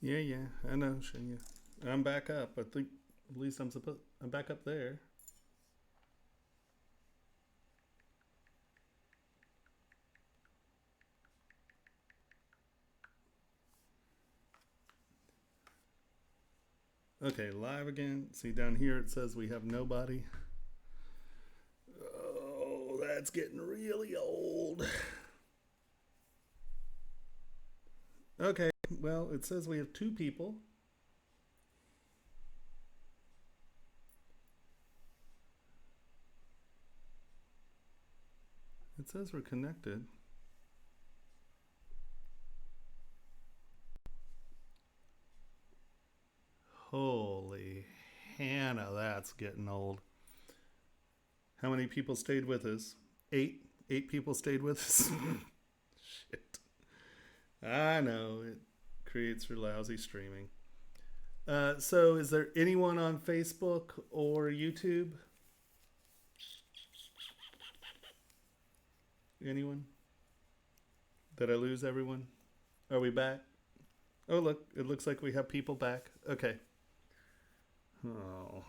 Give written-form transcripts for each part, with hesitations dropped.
Yeah, yeah, I know, Shinya. I'm back up. I think at least I'm back up there. Okay, live again. See down here it says we have nobody. Oh, that's getting really old. Okay, well, it says we have two people. It says we're connected. Holy Hannah, that's getting old. How many people stayed with us? Eight. Eight people stayed with us. Shit. I know it creates for lousy streaming. So, is there anyone on Facebook or YouTube? Anyone? Did I lose everyone? Are we back? Oh, look, it looks like we have people back. Okay. Oh,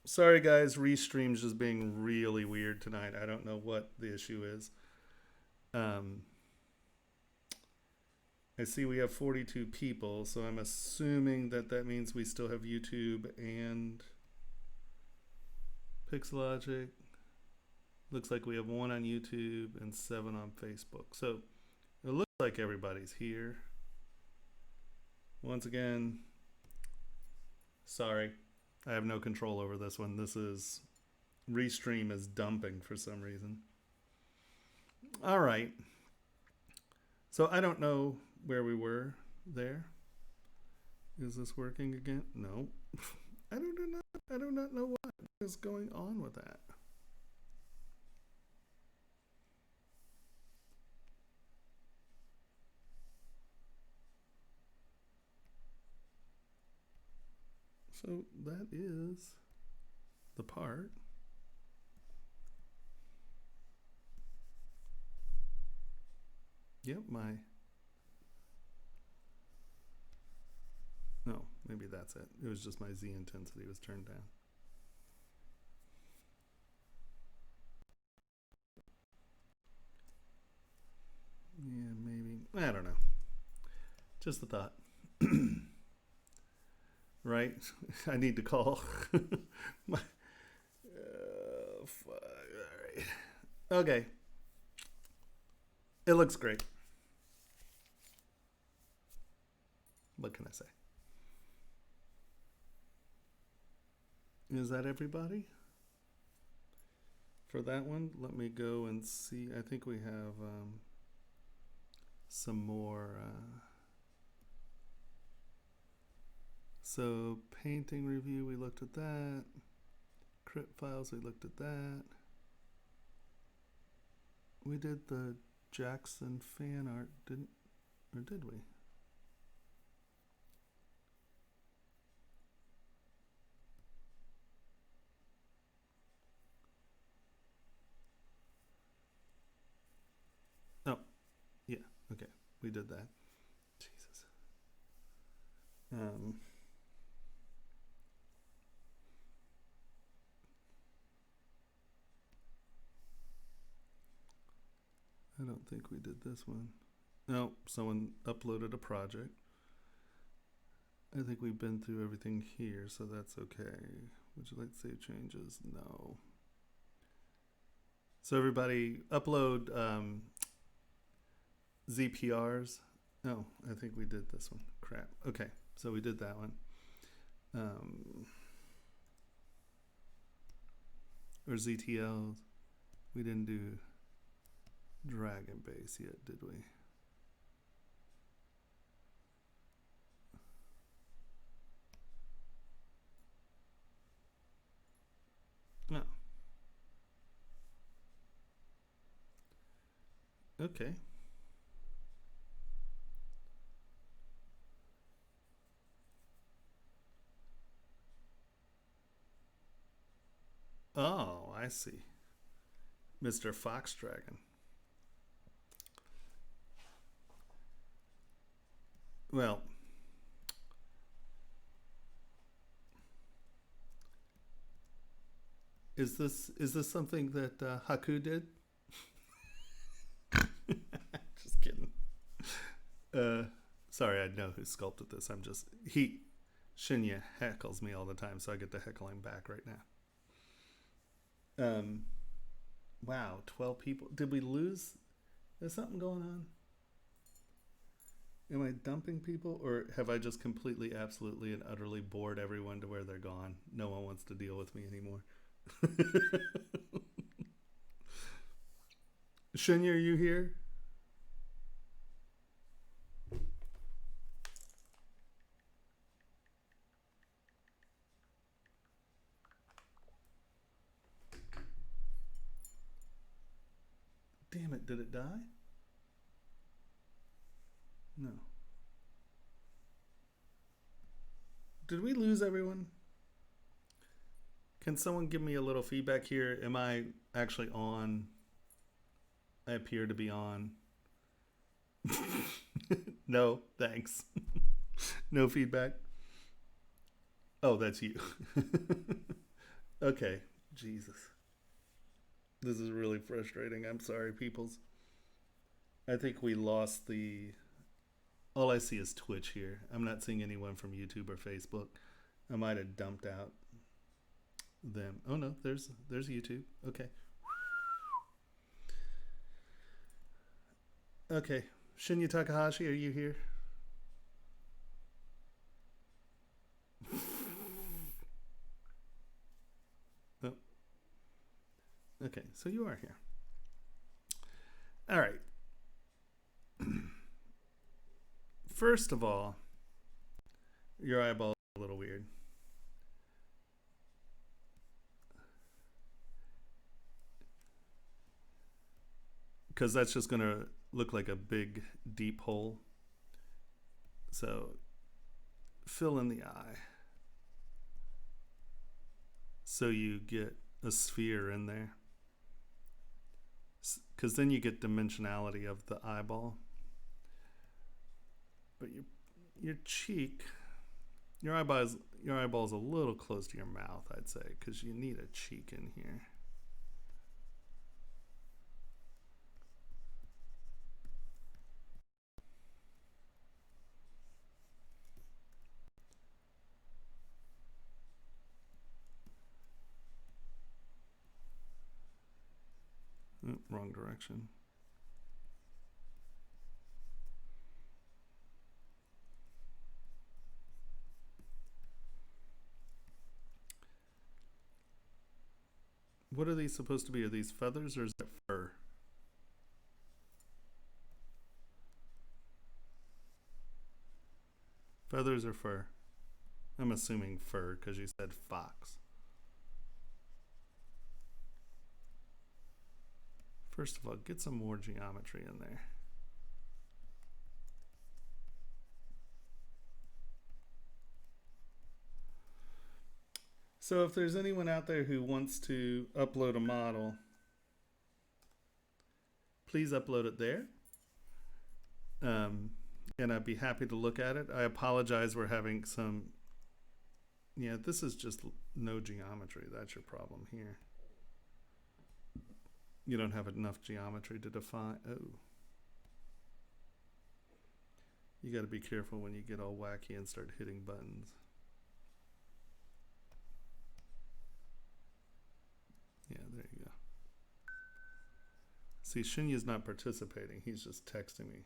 sorry guys, Restream's just being really weird tonight. I don't know what the issue is. Um, I see we have 42 people, so I'm assuming that that means we still have YouTube and Pixelogic. Looks like we have one on YouTube and 7 on Facebook. So it looks like everybody's here. Once again, sorry. I have no control over this one. This is Restream is dumping for some reason. All right. So I don't know where we were there. Is this working again? No. I do not know what is going on with that. So that is the part. Yep, my. No, maybe that's it. It was just my Z intensity was turned down. Yeah, maybe. I don't know. Just a thought. Right? I need to call. My, fuck. All right. Okay. It looks great. What can I say? Is that everybody? For that one, let me go and see. I think we have some more. So, painting review, we looked at that. Crypt files, we looked at that. We did the Jackson fan art, didn't, or did we? Oh, yeah, okay, we did that. Jesus. Um, I don't think we did this one. No, someone uploaded a project. I think we've been through everything here, so that's okay. Would you like to save changes? No. So everybody upload ZPRs. Oh, I think we did this one. Crap. Okay, so we did that one. Or ZTLs. We didn't do Dragon Base yet, did we? No. Okay. Oh, I see. Mr. Fox Dragon. Well, Is this something that Haku did? Just kidding. Sorry, I know who sculpted this. Shinya heckles me all the time, so I get to heckle him back right now. Wow, 12 people. Did we lose? Is something going on? Am I dumping people, or have I just completely, absolutely, and utterly bored everyone to where they're gone? No one wants to deal with me anymore. Shinya, are you here? Damn it, did it die? No. Did we lose everyone? Can someone give me a little feedback here? Am I actually on? I appear to be on. No, thanks. No feedback. Oh, that's you. Okay, Jesus. This is really frustrating. I'm sorry, peoples. I think we lost the... All I see is Twitch here. I'm not seeing anyone from YouTube or Facebook. I might have dumped out them. Oh no, there's YouTube. Okay. Okay. Shinya Takahashi, are you here? Oh. Okay, so you are here. All right. First of all, your eyeball is a little weird. Because that's just going to look like a big, deep hole. So fill in the eye. So you get a sphere in there. Because then you get dimensionality of the eyeball. But your cheek, your eyeball is a little close to your mouth, I'd say, because you need a cheek in here. Oh, wrong direction. What are these supposed to be? Are these feathers or is it fur? Feathers or fur? I'm assuming fur because you said fox. First of all, get some more geometry in there. So if there's anyone out there who wants to upload a model, please upload it there. And I'd be happy to look at it. I apologize, we're having some... Yeah, this is just no geometry. That's your problem here. You don't have enough geometry to define... Oh. You got to be careful when you get all wacky and start hitting buttons. Yeah, there you go. See, Shinya's not participating. He's just texting me.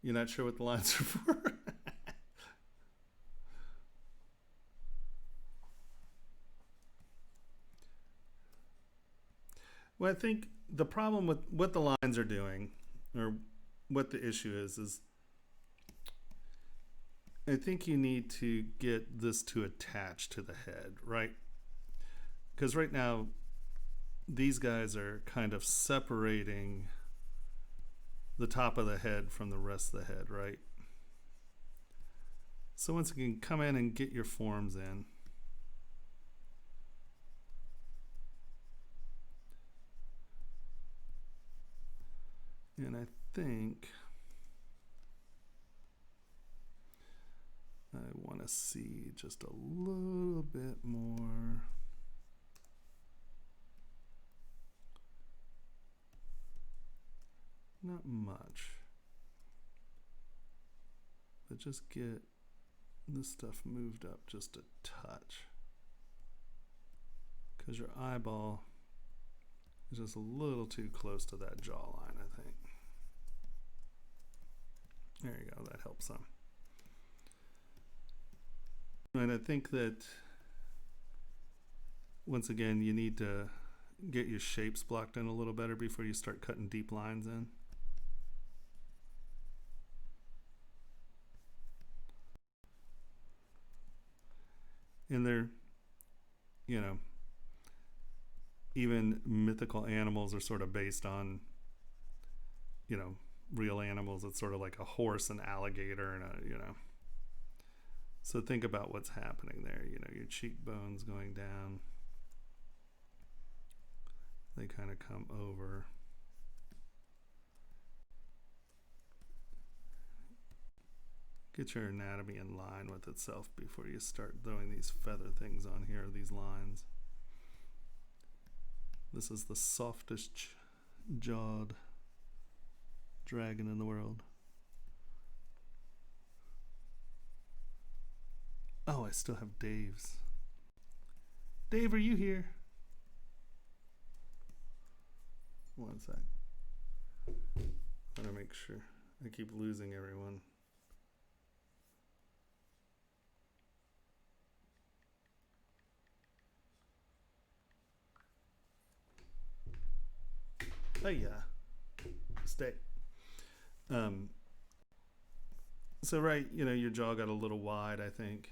You're not sure what the lines are for? Well, I think the problem with what the lines are doing, or what the issue is I think you need to get this to attach to the head, right? Because right now, these guys are kind of separating the top of the head from the rest of the head, right? So once you can come in and get your forms in. And I think I want to see just a little bit more. Not much. But just get this stuff moved up just a touch. Because your eyeball is just a little too close to that jawline, I think. There you go, that helps some. And I think that, once again, you need to get your shapes blocked in a little better before you start cutting deep lines in. And they're, you know, even mythical animals are sort of based on, you know, real animals. It's sort of like a horse, an alligator, and a, you know. So think about what's happening there. You know, your cheekbones going down. They kind of come over. Get your anatomy in line with itself before you start throwing these feather things on here, these lines. This is the softest jawed dragon in the world. Oh, I still have Dave's. Dave, are you here? One sec. I want to make sure. I keep losing everyone. Oh yeah, stay. So right, you know, your jaw got a little wide, I think.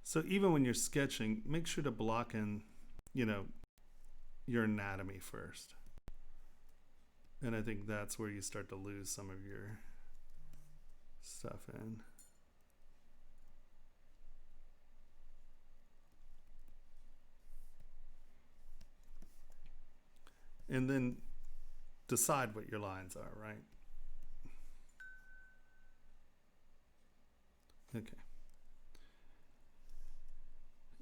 So even when you're sketching, make sure to block in, you know, your anatomy first. And I think that's where you start to lose some of your stuff in. And then decide what your lines are, right? Okay.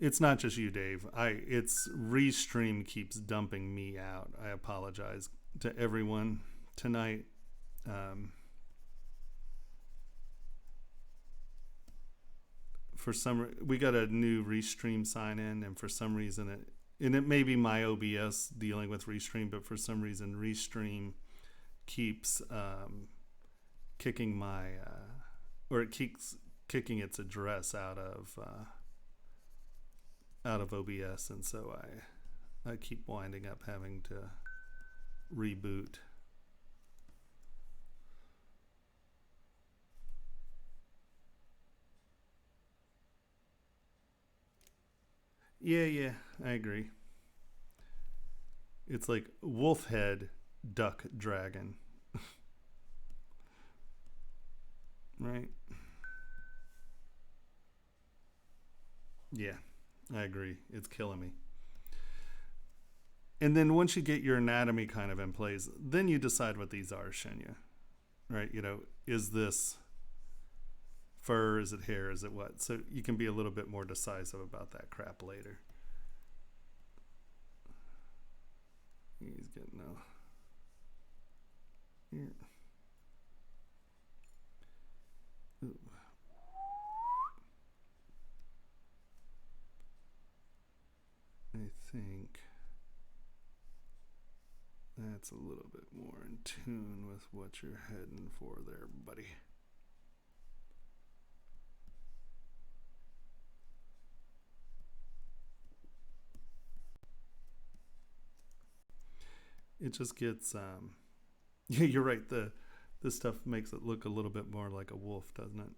It's not just you, Dave. It's Restream keeps dumping me out. I apologize to everyone tonight. For some, we got a new Restream sign in, and for some reason it may be my OBS dealing with Restream, but for some reason Restream keeps kicking my or it keeps kicking its address out of OBS, and so I keep winding up having to reboot. Yeah, I agree. It's like wolf head, duck, dragon. Right? Yeah, I agree. It's killing me. And then once you get your anatomy kind of in place, then you decide what these are, Shenya. Right? You know, is this fur? Is it hair? Is it what? So you can be a little bit more decisive about that crap later. He's getting here. Ooh. I think that's a little bit more in tune with what you're heading for there, buddy. It just gets yeah, you're right, this stuff makes it look a little bit more like a wolf, doesn't it?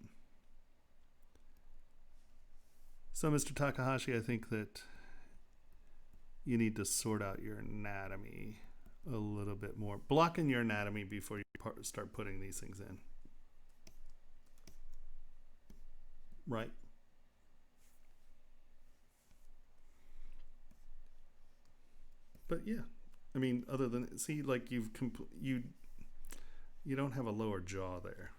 So Mr. Takahashi, I think that you need to sort out your anatomy a little bit more. Block in your anatomy before you start putting these things in. Right? But yeah, I mean, other than, see, like you don't have a lower jaw there.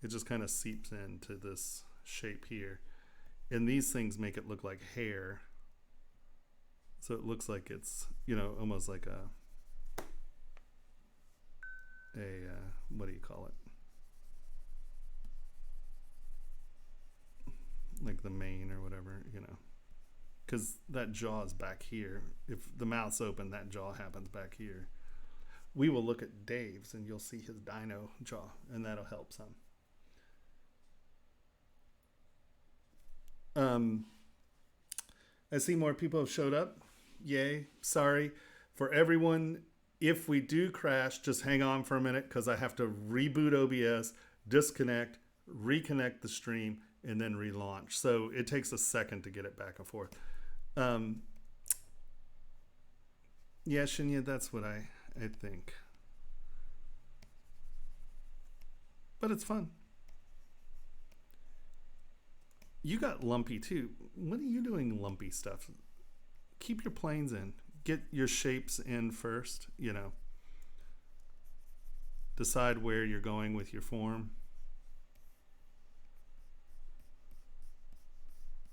It just kind of seeps into this shape here. And these things make it look like hair. So it looks like it's, you know, almost like a what do you call it? Like the mane or whatever, you know. Because that jaw is back here. If the mouth's open, that jaw happens back here. We will look at Dave's and you'll see his dino jaw, and that'll help some. I see more people have showed up. Yay. Sorry. For everyone, if we do crash, just hang on for a minute because I have to reboot OBS, disconnect, reconnect the stream, and then relaunch. So it takes a second to get it back and forth. Yeah, Shinya, that's what I think. But it's fun. You got lumpy too. When are you doing lumpy stuff? Keep your planes in. Get your shapes in first, you know. Decide where you're going with your form.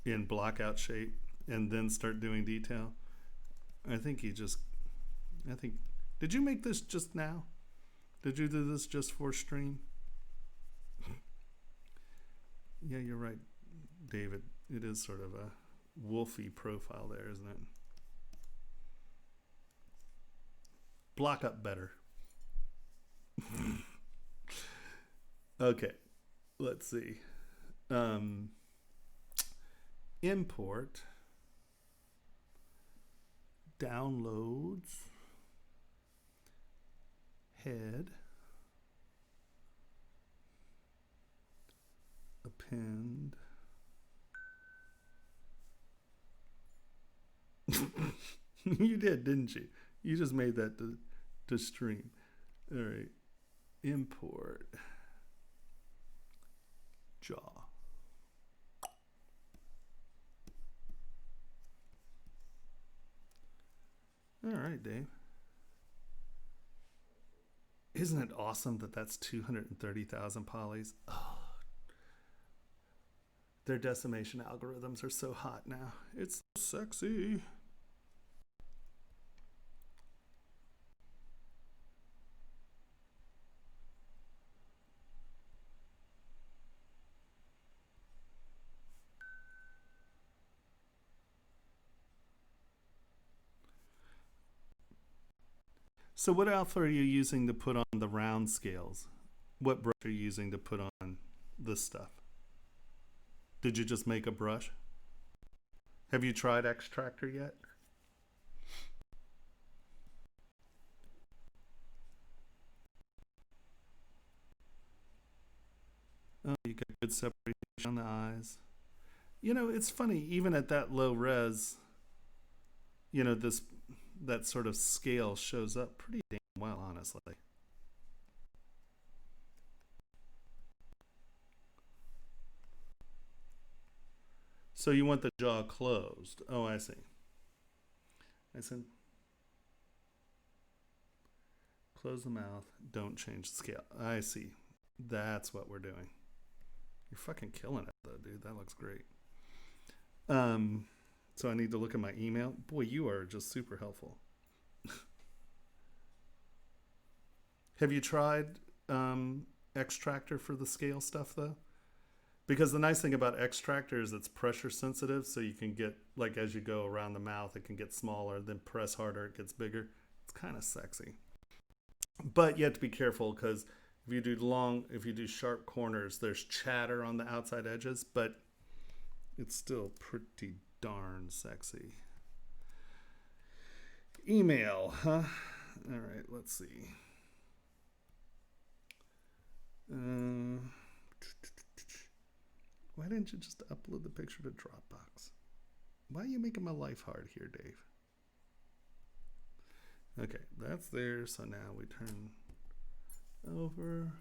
In blockout shape, and then start doing detail. I think did you make this just now? Did you do this just for stream? Yeah, you're right, David. It is sort of a wolfy profile there, isn't it? Block up better. Okay, let's see. Import, downloads, head, append. You did, didn't you? You just made that to stream. All right. Import jaw. All right, Dave. Isn't it awesome that that's 230,000 polys? Oh, their decimation algorithms are so hot now. It's so sexy. So what alpha are you using to put on the round scales? What brush are you using to put on this stuff? Did you just make a brush? Have you tried Extractor yet? Oh, you got good separation on the eyes. You know, it's funny, even at that low res, you know, that sort of scale shows up pretty damn well, honestly. So you want the jaw closed. Oh, I see. I said, close the mouth, don't change the scale. I see. That's what we're doing. You're fucking killing it though, dude. That looks great. So I need to look at my email. Boy, you are just super helpful. Have you tried Extractor for the scale stuff though? Because the nice thing about Extractor is it's pressure sensitive, so you can get, like, as you go around the mouth, it can get smaller, then press harder, it gets bigger. It's kind of sexy. But you have to be careful because if you do sharp corners, there's chatter on the outside edges, but it's still pretty darn sexy. Email, huh? All right, let's see. Why didn't you just upload the picture to Dropbox? Why are you making my life hard here, Dave? Okay, that's there. So now we turn over.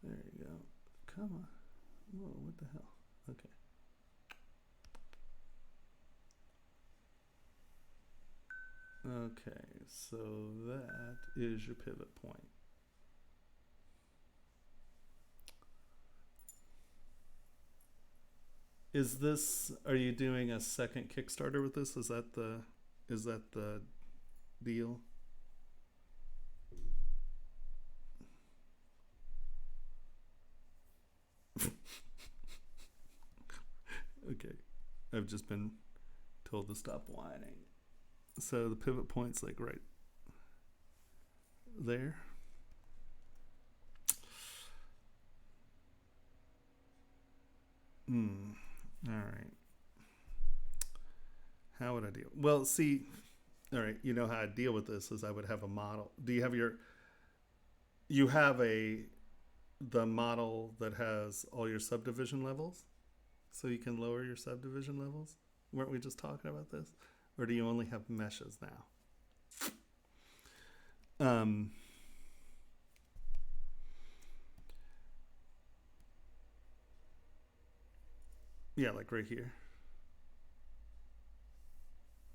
There you go. Come on. Whoa, what the hell? Okay. Okay, so that is your pivot point. Is this, are you doing a second Kickstarter with this? Is that the deal? Okay, I've just been told to stop whining. So the pivot point's like right there. All right. How would I deal? Well, see, all right, you know how I deal with this is I would have a model. Do you have you have the model that has all your subdivision levels? So you can lower your subdivision levels? Weren't we just talking about this? Or do you only have meshes now? Yeah, like right here.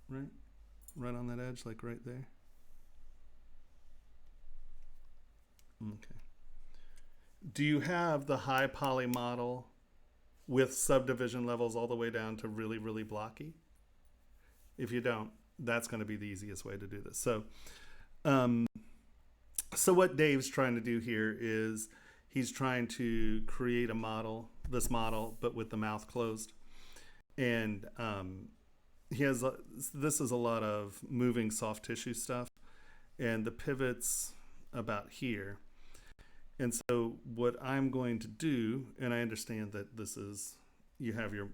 Right? Right on that edge, like right there. Okay. Do you have the high poly model with subdivision levels all the way down to really, really blocky? If you don't, that's going to be the easiest way to do this. So what Dave's trying to do here is he's trying to create a model, this model, but with the mouth closed. And this is a lot of moving soft tissue stuff. And the pivot's about here. And so what I'm going to do, and I understand that this is, you have your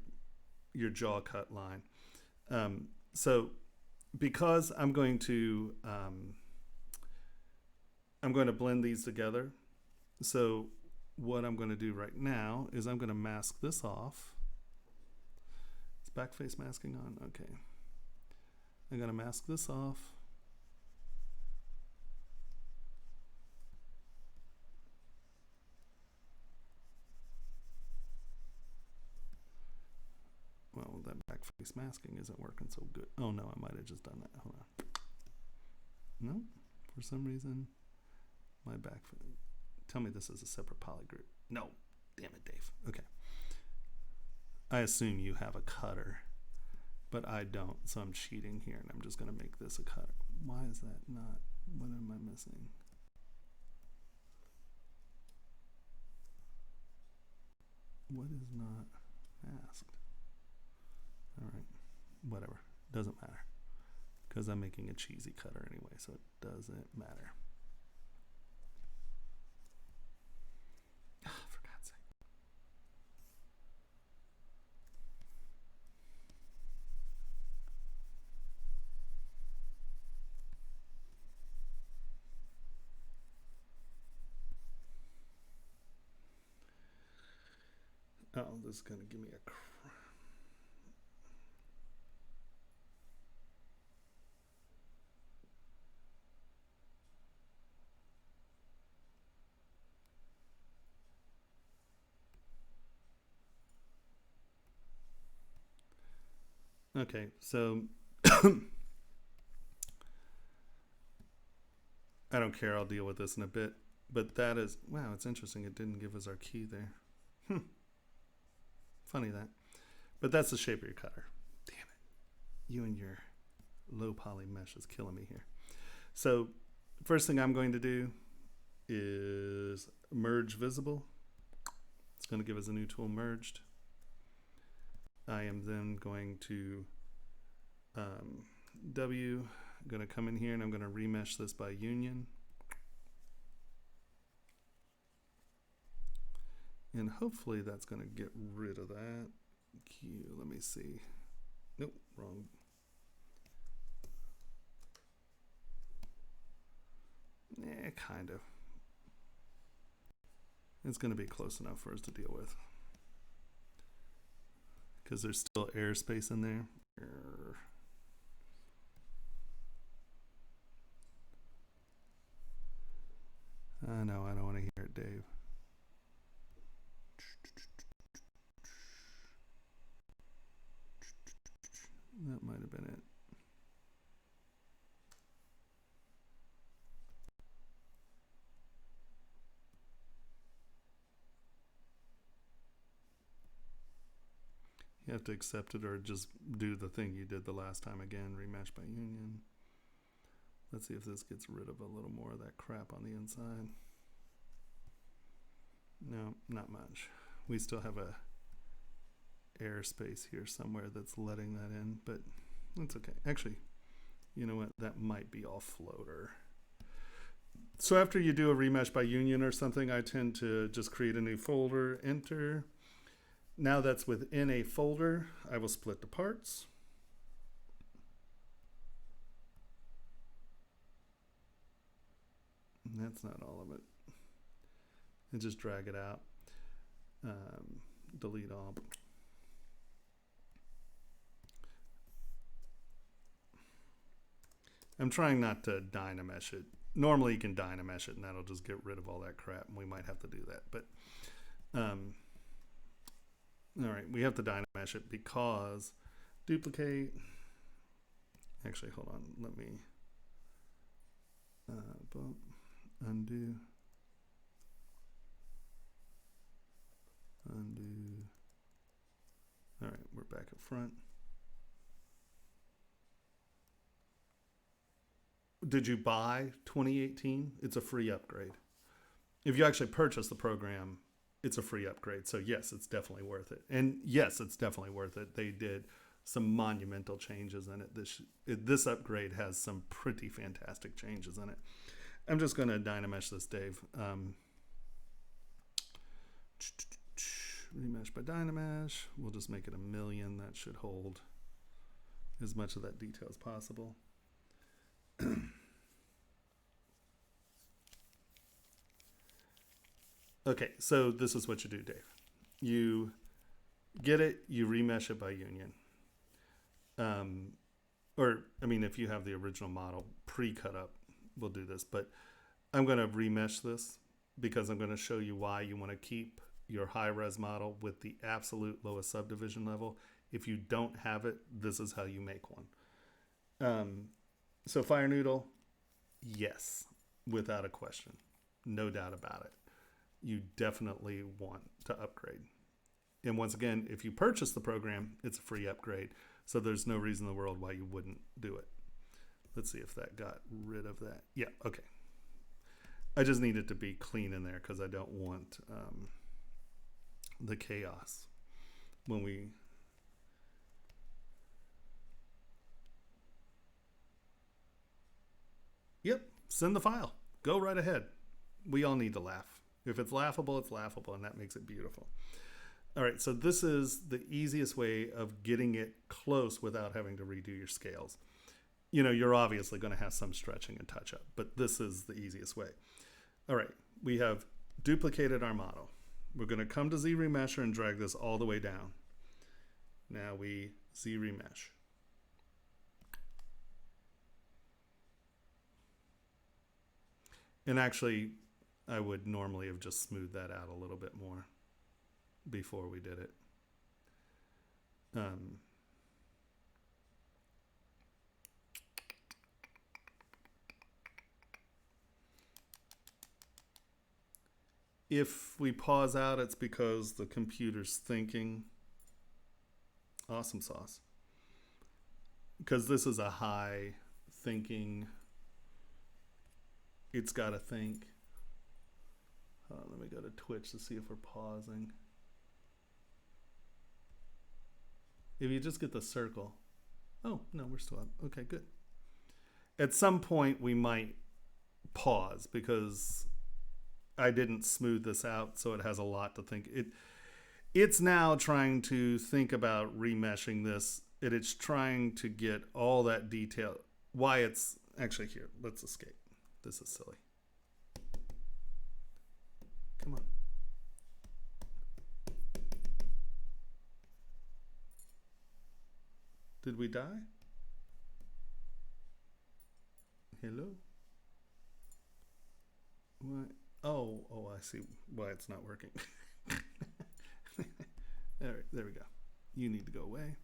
jaw cut line. So because I'm going to blend these together. So what I'm going to do right now is I'm going to mask this off. Is backface masking on? Okay. I'm going to mask this off. Well, that backface masking isn't working so good. Oh no, I might have just done that. Hold on. No, for some reason, my backface. Tell me this is a separate poly group. No, damn it, Dave. Okay. I assume you have a cutter, but I don't, so I'm cheating here, and I'm just going to make this a cutter. Why is that not? What am I missing? What is not masked? All right, whatever. Doesn't matter, because I'm making a cheesy cutter anyway, so it doesn't matter. For God's sake. Oh, this is going to give me a Okay, so I don't care, I'll deal with this in a bit. But that is, wow, it's interesting. It didn't give us our key there. Funny that. But that's the shape of your cutter. Damn it. You and your low poly mesh is killing me here. So first thing I'm going to do is merge visible. It's going to give us a new tool, merged. I am then going to I'm going to come in here and I'm going to remesh this by union. And hopefully that's going to get rid of that. Q, let me see. Nope, wrong. Kind of. It's going to be close enough for us to deal with. Because there's still airspace in there. I know, I don't want to hear it, Dave. That might have been it. You have to accept it or just do the thing you did the last time again, remesh by union. Let's see if this gets rid of a little more of that crap on the inside. No, not much. We still have a airspace here somewhere that's letting that in, but it's okay. Actually, you know what? That might be all floater. So after you do a remesh by union or something, I tend to just create a new folder, enter. Now that's within a folder, I will split the parts. And that's not all of it. And just drag it out. Delete all. I'm trying not to dynamesh it. Normally you can dynamesh it and that'll just get rid of all that crap, and we might have to do that. But all right, we have to dynamesh it because duplicate. Actually, hold on. Let me undo. All right, we're back up front. Did you buy 2018? It's a free upgrade. If you actually purchase the program, it's a free upgrade. So yes, it's definitely worth it. And yes, it's definitely worth it. They did some monumental changes in it. This upgrade has some pretty fantastic changes in it. I'm just going to dynamesh this, Dave. Remesh by dynamesh. We'll just make it 1,000,000. That should hold as much of that detail as possible. Okay, so this is what you do, Dave. You get it, you remesh it by union. Or, I mean, if you have the original model pre-cut up, we'll do this. But I'm going to remesh this because I'm going to show you why you want to keep your high-res model with the absolute lowest subdivision level. If you don't have it, this is how you make one. So Fire Noodle, yes, without a question. No doubt about it. You definitely want to upgrade. And once again, if you purchase the program, it's a free upgrade. So there's no reason in the world why you wouldn't do it. Let's see if that got rid of that. Yeah, okay. I just need it to be clean in there because I don't want the chaos when we... Yep, send the file. Go right ahead. We all need to laugh. If it's laughable, and that makes it beautiful. All right, so this is the easiest way of getting it close without having to redo your scales. You know, you're obviously going to have some stretching and touch-up, but this is the easiest way. All right, we have duplicated our model. We're going to come to ZRemesher and drag this all the way down. Now we ZRemesh. And actually, I would normally have just smoothed that out a little bit more before we did it. If we pause out, it's because the computer's thinking. Awesome sauce. Because this is a high thinking. It's got to think. Let me go to Twitch to see if we're pausing. If you just get the circle. Oh, no, we're still up. Okay, good. At some point, we might pause because I didn't smooth this out, so it has a lot to think. It's now trying to think about remeshing this. It's trying to get all that detail. Why it's actually here. Let's escape. This is silly. Come on. Did we die? Hello? What? Oh, I see why it's not working. All right, there we go. You need to go away.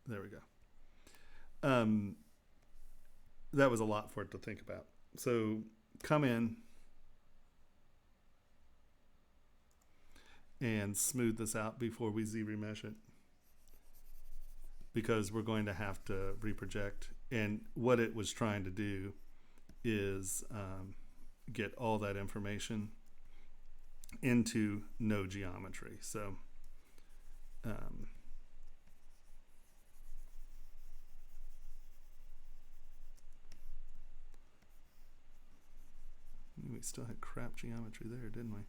There we go. That was a lot for it to think about. So come in. and smooth this out before we ZRemesh it, because we're going to have to reproject. And what it was trying to do is get all that information into no geometry. So we still had crap geometry there, didn't we?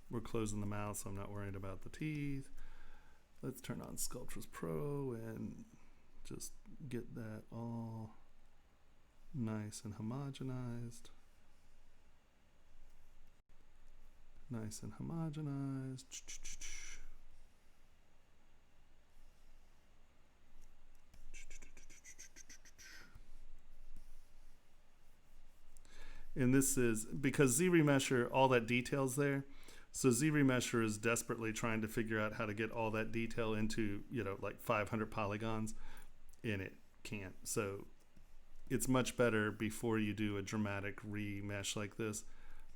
We're closing the mouth, so I'm not worried about the teeth. Let's turn on Sculptris Pro and just get that all nice and homogenized. Nice and homogenized. And this is because ZRemesher, all that detail's there. So ZRemesher is desperately trying to figure out how to get all that detail into, you know, like 500 polygons, and it can't. So it's much better before you do a dramatic remesh like this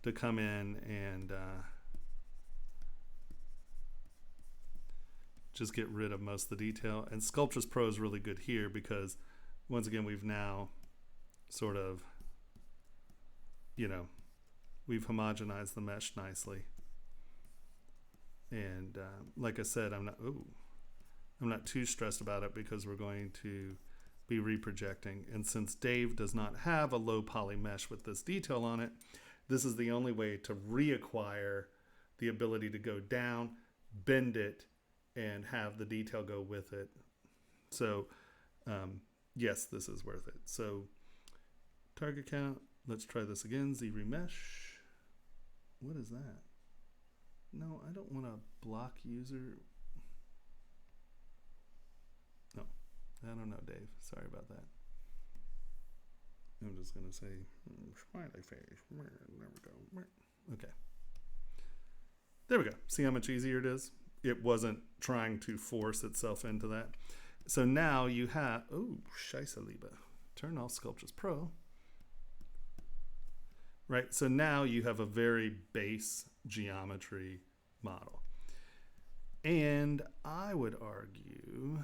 to come in and just get rid of most of the detail. And Sculptris Pro is really good here because, once again, we've now sort of, you know, we've homogenized the mesh nicely. And like I said, I'm not too stressed about it because we're going to be reprojecting. And since Dave does not have a low poly mesh with this detail on it, this is the only way to reacquire the ability to go down, bend it, and have the detail go with it. So yes, this is worth it. So target count, let's try this again. ZRemesh. What is that? No, I don't want to block user. No, I don't know, Dave. Sorry about that. I'm just going to say smiley face. There we go. Okay. There we go. See how much easier it is? It wasn't trying to force itself into that. So now you have, oh, Scheisse Liebe. Turn off Sculptris Pro. Right, so now you have a very base geometry model. And I would argue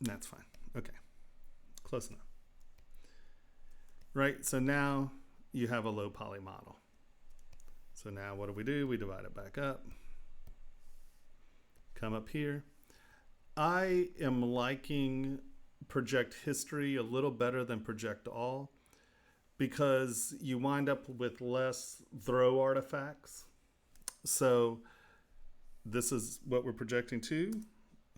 that's fine. Okay, close enough. Right, so now you have a low poly model. So now what do? We divide it back up. Come up here. I am liking project history a little better than project all because you wind up with less throw artifacts. So this is what we're projecting to.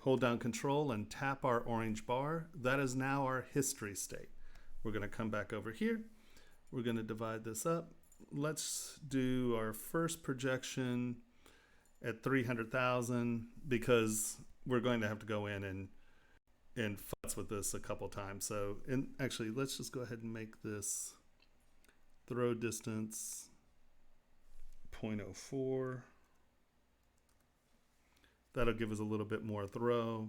Hold down Control and tap our orange bar. That is now our history state. We're going to come back over here. We're going to divide this up. Let's do our first projection at 300,000 because we're going to have to go in and futz with this a couple times. So, and actually, let's just go ahead and make this throw distance 0.04. That'll give us a little bit more throw.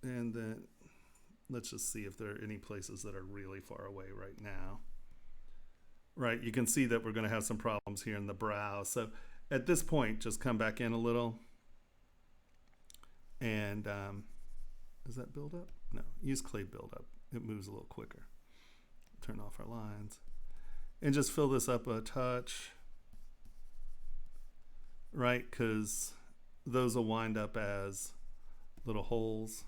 And then let's just see if there are any places that are really far away right now. Right, you can see that we're going to have some problems here in the brow. So at this point, just come back in a little. And does that build up? No, use clay build up. It moves a little quicker. Turn off our lines. And just fill this up a touch. Right, because those will wind up as little holes.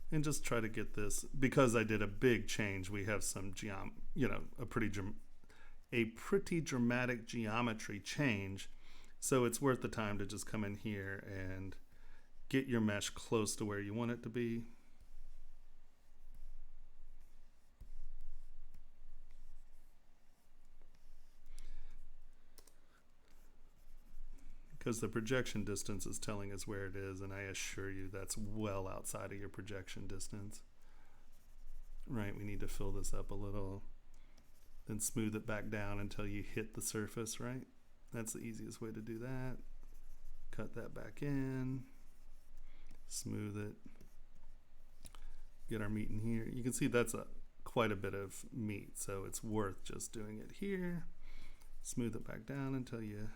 And just try to get this, because I did a big change, we have some a pretty dramatic geometry change. So it's worth the time to just come in here and get your mesh close to where you want it to be. Because the projection distance is telling us where it is, and I assure you that's well outside of your projection distance. Right, we need to fill this up a little, then smooth it back down until you hit the surface, right? That's the easiest way to do that. Cut that back in, smooth it, get our meat in here. You can see that's quite a bit of meat, so it's worth just doing it here. Smooth it back down until you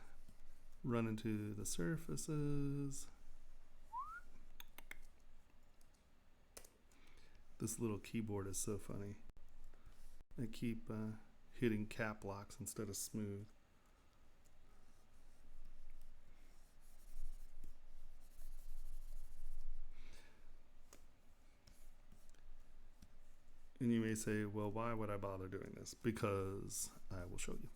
run into the surfaces. This little keyboard is so funny. I keep hitting cap locks instead of smooth. And you may say, well, why would I bother doing this? Because I will show you.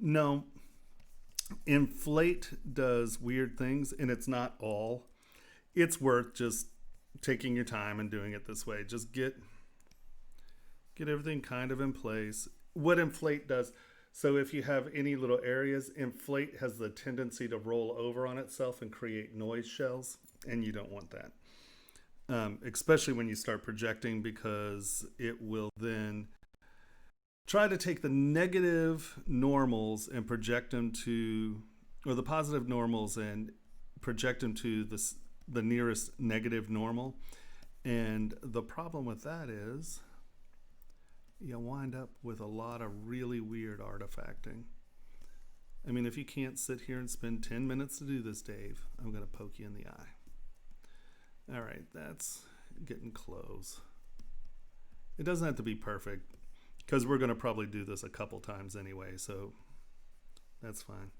No, Inflate does weird things, and it's not all. It's worth just taking your time and doing it this way. Just get everything kind of in place. What Inflate does, so if you have any little areas, Inflate has the tendency to roll over on itself and create noise shells, and you don't want that. Especially when you start projecting, because it will then try to take the negative normals and project them to, or the positive normals and project them to the nearest negative normal. And the problem with that is you wind up with a lot of really weird artifacting. I mean, if you can't sit here and spend 10 minutes to do this, Dave, I'm going to poke you in the eye. All right, that's getting close. It doesn't have to be perfect, because we're going to probably do this a couple times anyway, so that's fine.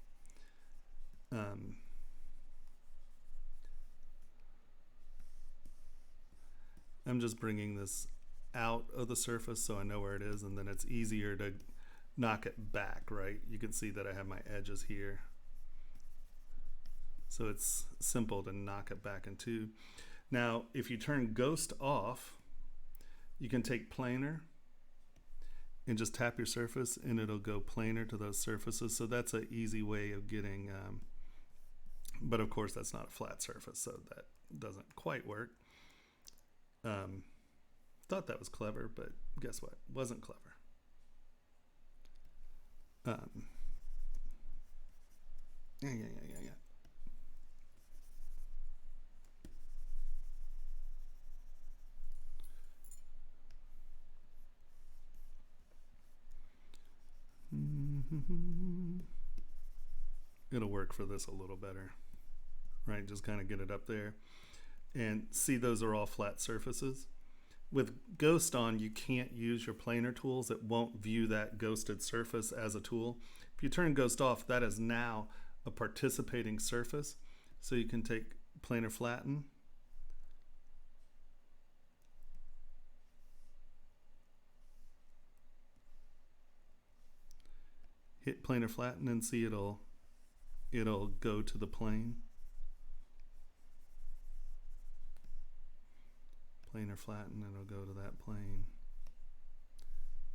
I'm just bringing this out of the surface so I know where it is, and then it's easier to knock it back, right? You can see that I have my edges here. So it's simple to knock it back in two. Now, if you turn Ghost off, you can take Planar and just tap your surface, and it'll go planar to those surfaces. So that's an easy way of getting, but of course that's not a flat surface, so that doesn't quite work. Thought that was clever, but guess what? Wasn't clever. Yeah. It'll work for this a little better, right? Just kind of get it up there and see those are all flat surfaces. With Ghost on, you can't use your planar tools. It won't view that ghosted surface as a tool. If you turn Ghost off, that is now a participating surface. So you can take Planar Flatten, hit Planar Flatten, and see it'll go to the plane. Planar Flatten, and it'll go to that plane.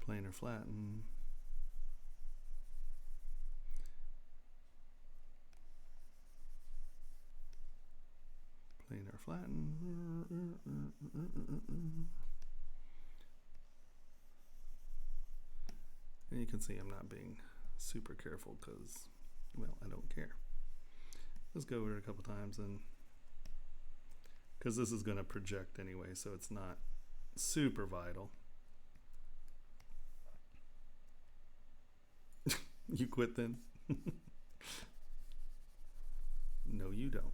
Planar Flatten. Planar Flatten. And you can see I'm not being super careful because, well, I don't care. Let's go over it a couple times, and because this is going to project anyway, so it's not super vital. You quit then? No, you don't.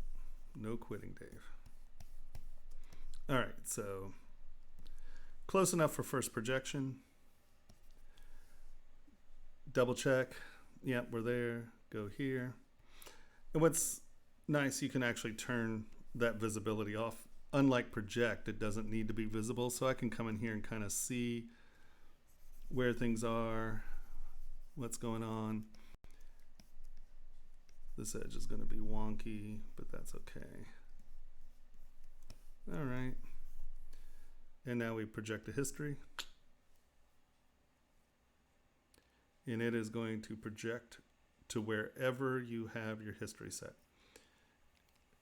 No quitting, Dave. All right, so close enough for first projection. Double check. Yep, we're there. Go here. And what's nice, you can actually turn that visibility off unlike project, it doesn't need to be visible. So I can come in here and kind of see where things are, what's going on. This edge is going to be wonky, but that's okay. All right. And now we project a history. And it is going to project to wherever you have your history set.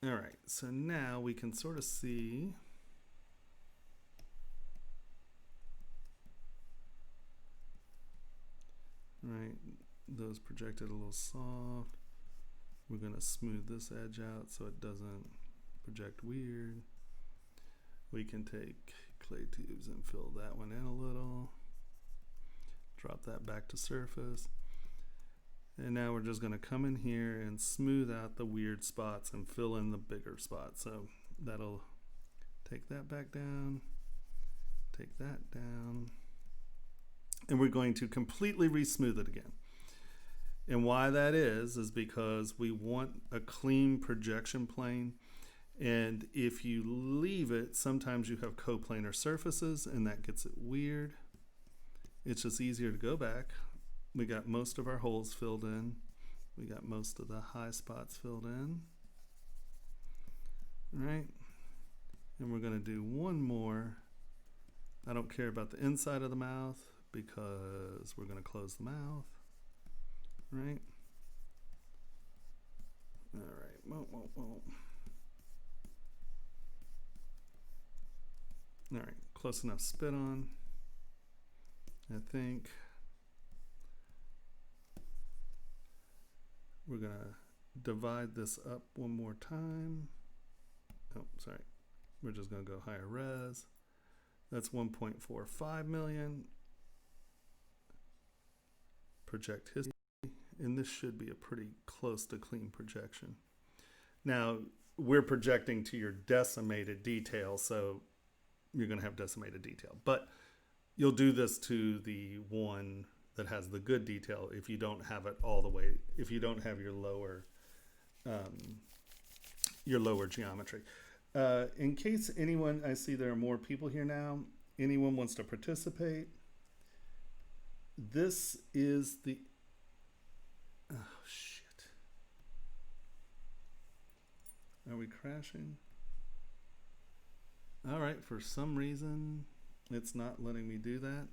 All right, so now we can sort of see right, those projected a little soft. We're going to smooth this edge out so it doesn't project weird. We can take clay tubes and fill that one in a little. Drop that back to surface. And now we're just going to come in here and smooth out the weird spots and fill in the bigger spots. So that'll take that back down, take that down, and we're going to completely re-smooth it again. And why that is because we want a clean projection plane. And if you leave it, sometimes you have coplanar surfaces and that gets it weird. It's just easier to go back. We got most of our holes filled in. We got most of the high spots filled in. All right. And we're going to do one more. I don't care about the inside of the mouth because we're going to close the mouth. Right. All right. Whoa, whoa, whoa. All right. Close enough spit on, I think. We're going to divide this up one more time. Oh, sorry. We're just going to go higher res. That's 1.45 million. Project history. And this should be a pretty close to clean projection. Now, we're projecting to your decimated detail, so you're going to have decimated detail. But you'll do this to the one that has the good detail if you don't have it all the way, if you don't have your lower geometry. In case anyone, I see there are more people here now, anyone wants to participate, this is the, oh shit. Are we crashing? All right, for some reason, it's not letting me do that.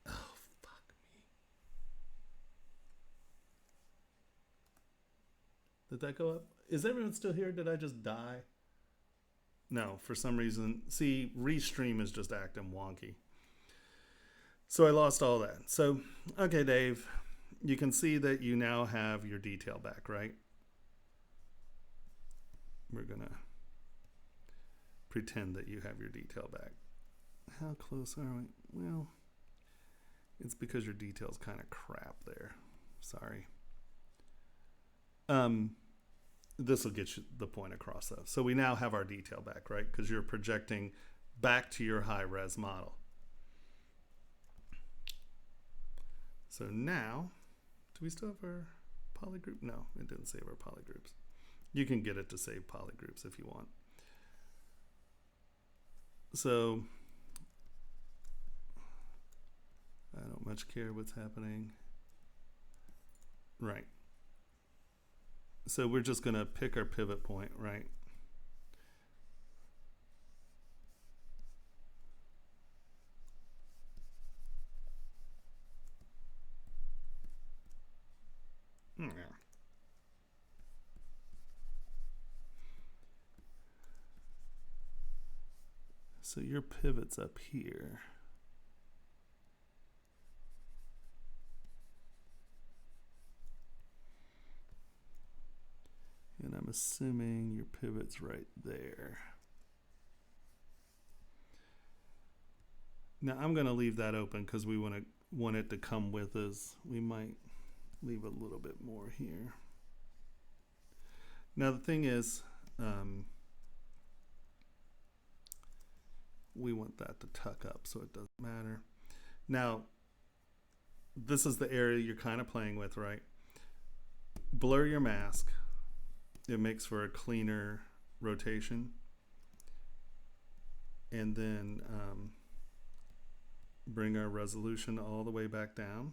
Oh, fuck me. Did that go up? Is everyone still here? Did I just die? No, for some reason. See, Restream is just acting wonky. So I lost all that. So, okay, Dave, you can see that you now have your detail back, right? We're going to pretend that you have your detail back. How close are we? Well, it's because your detail's kind of crap there. Sorry. This will get you the point across though. So we now have our detail back, right? Because you're projecting back to your high res model. So now, do we still have our polygroup? No, it didn't save our polygroups. You can get it to save polygroups if you want. So I don't much care what's happening. Right. So we're just going to pick our pivot point, right? Yeah. So your pivot's up here. And I'm assuming your pivot's right there. Now I'm going to leave that open because we want it to come with us. We might leave a little bit more here. Now the thing is, we want that to tuck up so it doesn't matter. Now, this is the area you're kind of playing with, right? Blur your mask. It makes for a cleaner rotation. And then bring our resolution all the way back down,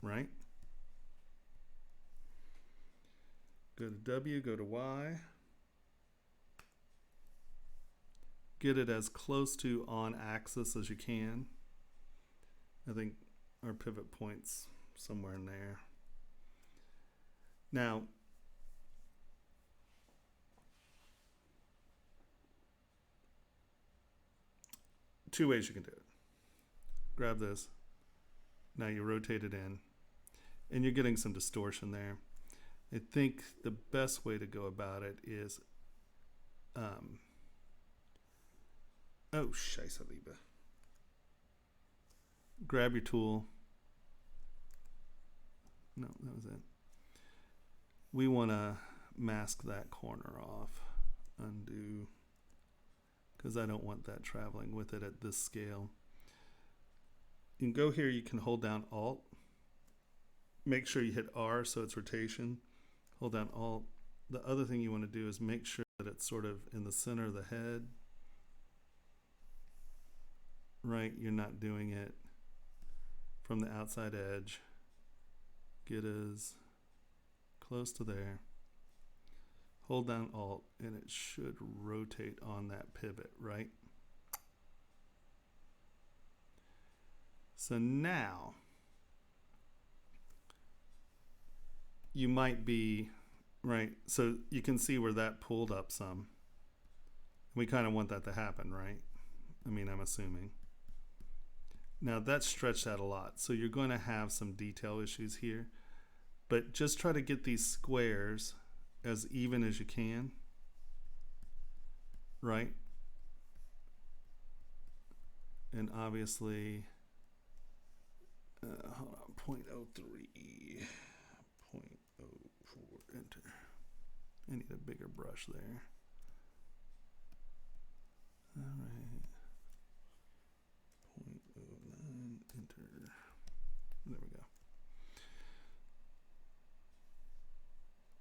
right? Go to W, go to Y. Get it as close to on axis as you can. I think our pivot point's somewhere in there. Now, two ways you can do it. Grab this. Now you rotate it in, and you're getting some distortion there. I think the best way to go about it is, oh, Scheiße, Liebe. Grab your tool. No, that was it. We want to mask that corner off. Undo. Because I don't want that traveling with it at this scale. You can go here, you can hold down Alt. Make sure you hit R so it's rotation. Hold down Alt. The other thing you want to do is make sure that it's sort of in the center of the head. Right, you're not doing it from the outside edge. Get as close to there. Hold down Alt and it should rotate on that pivot, right? So now you might be, right, so you can see where that pulled up some. We kind of want that to happen, right? I mean, I'm assuming. Now that's stretched out a lot, so you're going to have some detail issues here, but just try to get these squares as even as you can, right? And obviously, hold on, 0.03, 0.04, enter. I need a bigger brush there. All right. 0.09, enter. There we go.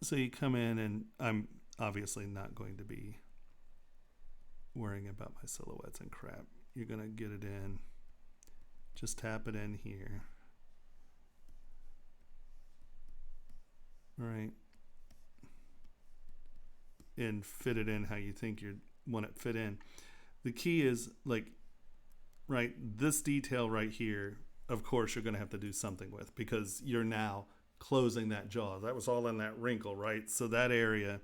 So you come in, and I'm obviously not going to be worrying about my silhouettes and crap. You're going to get it in. Just tap it in here. All right. And fit it in how you think you want it fit in. The key is, like, right, this detail right here, of course, you're going to have to do something with because you're now closing that jaw. That was all in that wrinkle, right? So that area,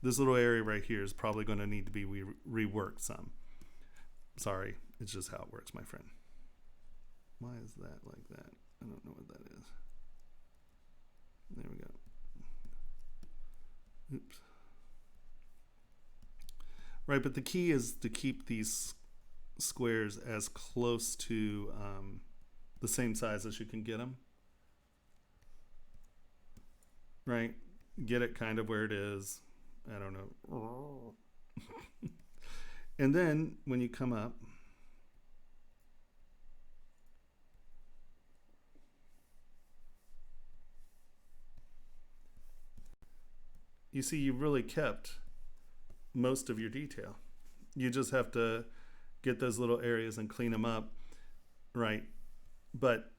this little area right here is probably going to need to be reworked some. Sorry, it's just how it works, my friend. Why is that like that? I don't know what that is. There we go. Oops. Right, but the key is to keep these squares as close to the same size as you can get them. Right? Get it kind of where it is. I don't know. And then when you come up, you see you really kept most of your detail. You just have to get those little areas and clean them up, right? But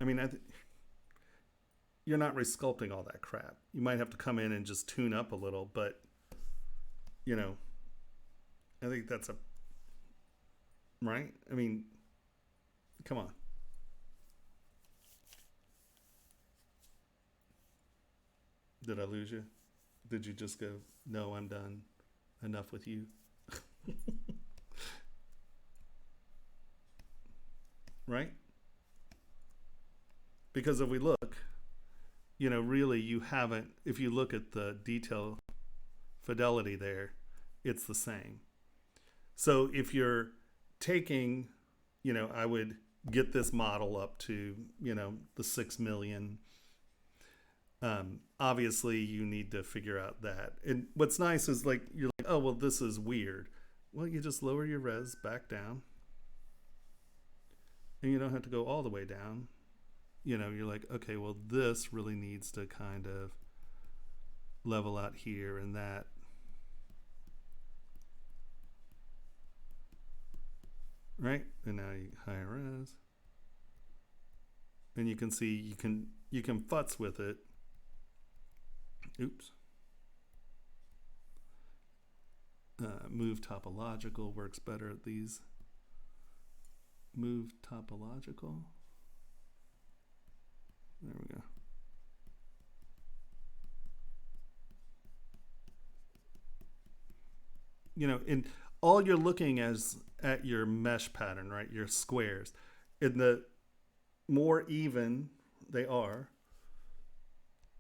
I mean, you're not resculpting all that crap. You might have to come in and just tune up a little, but you know, I think that's a right. I mean, come on. Did I lose you? Did you just go, no, I'm done, enough with you? Right? Because if we look, you know, really you haven't, if you look at the detail fidelity there, it's the same. So if you're taking, you know, I would get this model up to, you know, the 6 million. Obviously you need to figure out that. And what's nice is like, you're like, oh, well, this is weird. Well, you just lower your res back down. And you don't have to go all the way down. You know, you're like, okay, well, this really needs to kind of level out here and that. right? And now you higher res. And you can see you can futz with it. Oops. Move topological works better at these. Move topological. There we go. You know, in all you're looking at your mesh pattern, right? Your squares. In the more even they are,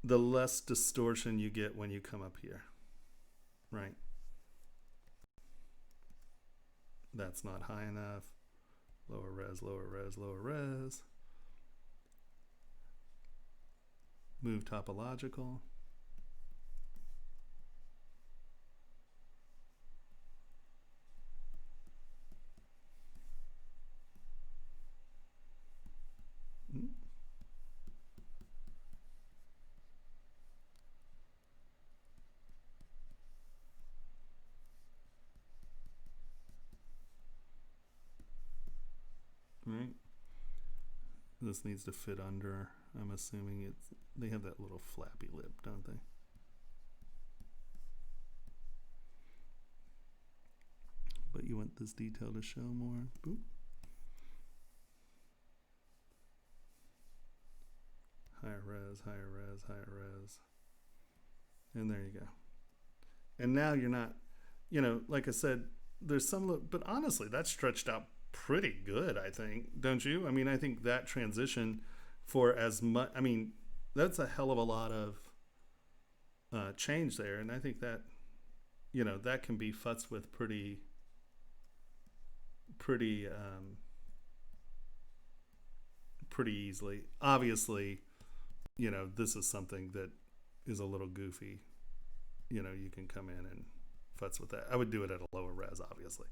the less distortion you get when you come up here, right? That's not high enough. Lower res, lower res, lower res. Move topological. Right. This needs to fit under. I'm assuming they have that little flappy lip, don't they? But you want this detail to show more. Boop. Higher res, higher res, higher res. And there you go. And now you're not, you know, like I said, there's some, but honestly, that's stretched out pretty good, I think, don't you? I mean, I think that transition for as much, I mean, that's a hell of a lot of change there. And I think that, you know, that can be futzed with pretty easily. Obviously, you know, this is something that is a little goofy. You know, you can come in and futz with that. I would do it at a lower res, obviously.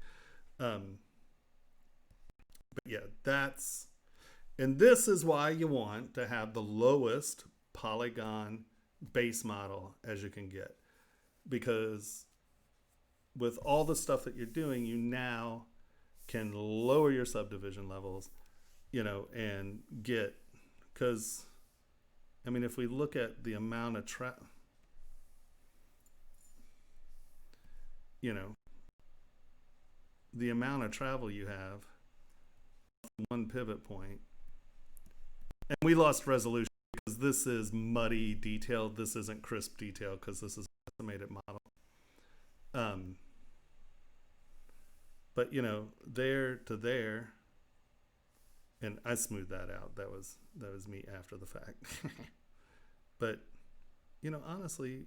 But yeah, and this is why you want to have the lowest polygon base model as you can get. Because with all the stuff that you're doing, you now can lower your subdivision levels, you know, and get, because, I mean, if we look at the amount of you know, the amount of travel you have, one pivot point, and we lost resolution because this is muddy detail. This isn't crisp detail because this is an estimated model. But you know, there to there, and I smoothed that out. That was me after the fact. But you know, honestly,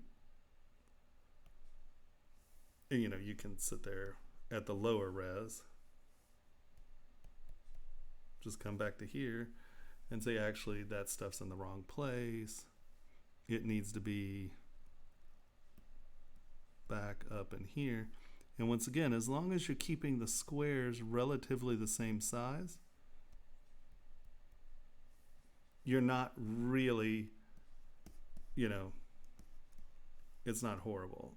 you know, you can sit there at the lower res, just come back to here and say, actually, that stuff's in the wrong place. It needs to be back up in here. And once again, as long as you're keeping the squares relatively the same size, you're not really, you know, it's not horrible.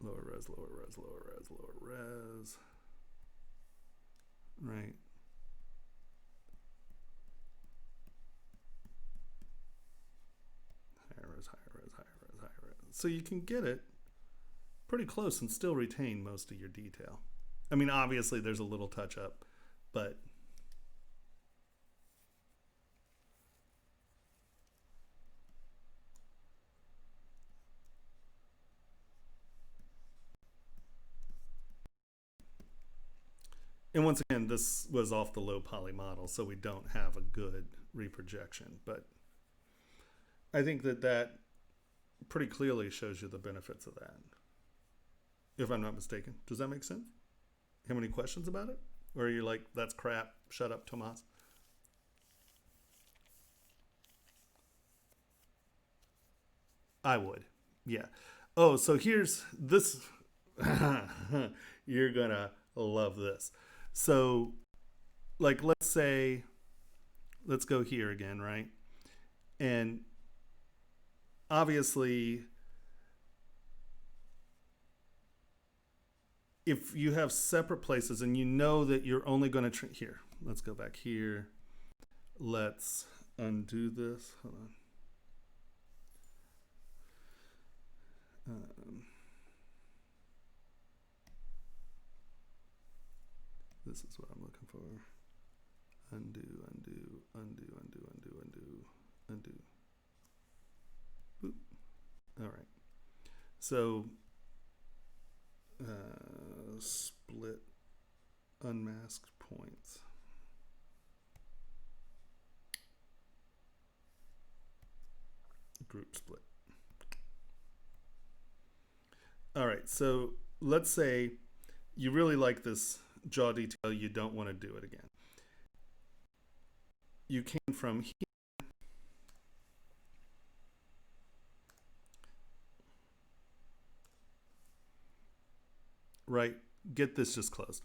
Lower res, lower res, lower res, lower res. Right. Higher res, higher res, higher res, higher res. So you can get it pretty close and still retain most of your detail. I mean, obviously there's a little touch up, but and once again, this was off the low poly model, so we don't have a good reprojection, but I think that pretty clearly shows you the benefits of that, if I'm not mistaken. Does that make sense? Have any questions about it? Or are you like, that's crap, shut up, Tomas? I would, yeah. Oh, so here's this. You're gonna love this. So, like, let's go here again, right? And obviously, if you have separate places and you know that you're only going to here, let's go back here. Let's undo this. Hold on. This is what I'm looking for. Undo, undo, undo, undo, undo, undo, undo. Boop. All right. So split unmasked points. Group split. All right, so let's say you really like this jaw detail, you don't want to do it again. You can from here, right, get this just closed.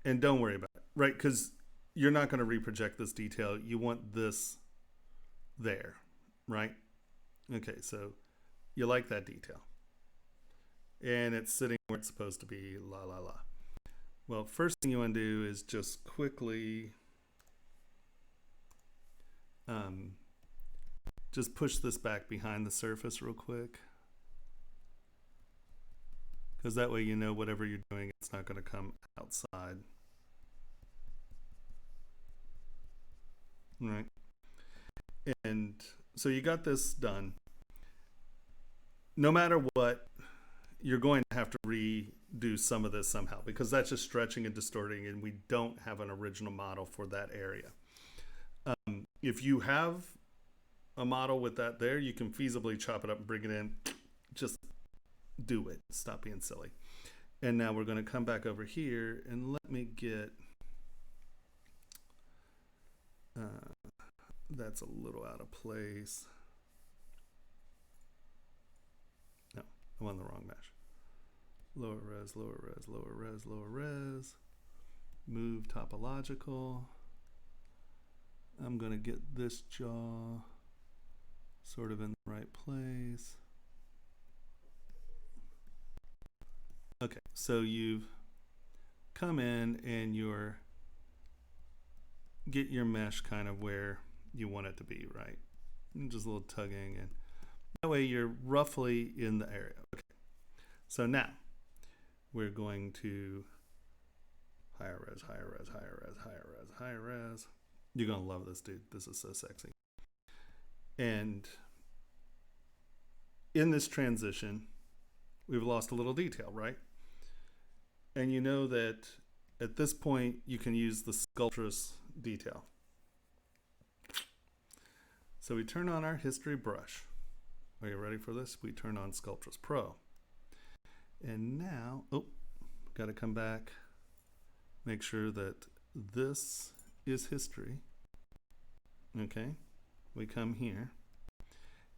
And don't worry about it, right, because you're not going to reproject this detail. You want this there, right? Okay, so you like that detail. And it's sitting where it's supposed to be, la la la. Well, first thing you want to do is just quickly just push this back behind the surface real quick. Because that way you know whatever you're doing, it's not going to come outside. All right. And so you got this done. No matter what, you're going to have to redo some of this somehow because that's just stretching and distorting and we don't have an original model for that area. If you have a model with that there, you can feasibly chop it up and bring it in. Just do it. Stop being silly. And now we're going to come back over here and let me get, that's a little out of place. No, I'm on the wrong mesh. Lower res, lower res, lower res, lower res. Move topological. I'm going to get this jaw sort of in the right place. Okay, so you've come in and you're get your mesh kind of where you want it to be, right? And just a little tugging, and that way you're roughly in the area. Okay, so now we're going to higher res, higher res, higher res, higher res, higher res. You're gonna love this, dude. This is so sexy. And in this transition, we've lost a little detail, right? And you know that at this point, you can use the sculptress detail. So we turn on our history brush. Are you ready for this? We turn on Sculptress Pro. And now, oh, got to come back, make sure that this is history. Okay, we come here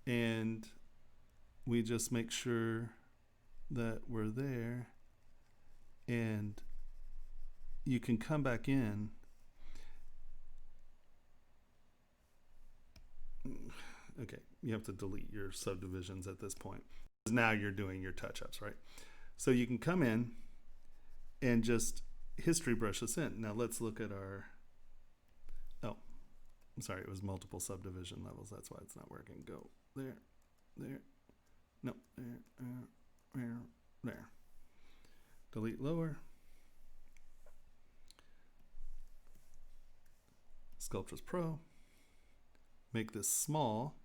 and we just make sure that we're there, and you can come back in. Okay, you have to delete your subdivisions at this point. Now you're doing your touch-ups, right? So you can come in and just history brush this in. Now let's look at our, oh, I'm sorry, it was multiple subdivision levels. That's why it's not working. Go there, there, no, there. Delete lower. Sculptress Pro. Make this small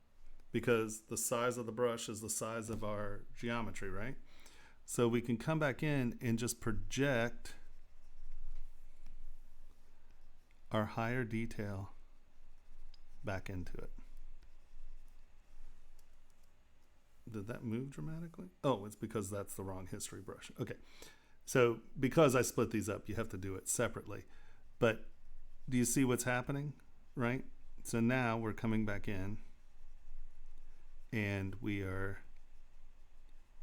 because the size of the brush is the size of our geometry, right? So we can come back in and just project our higher detail back into it. Did that move dramatically? Oh, it's because that's the wrong history brush. Okay, so because I split these up, you have to do it separately. But do you see what's happening, right? So now we're coming back in and we are,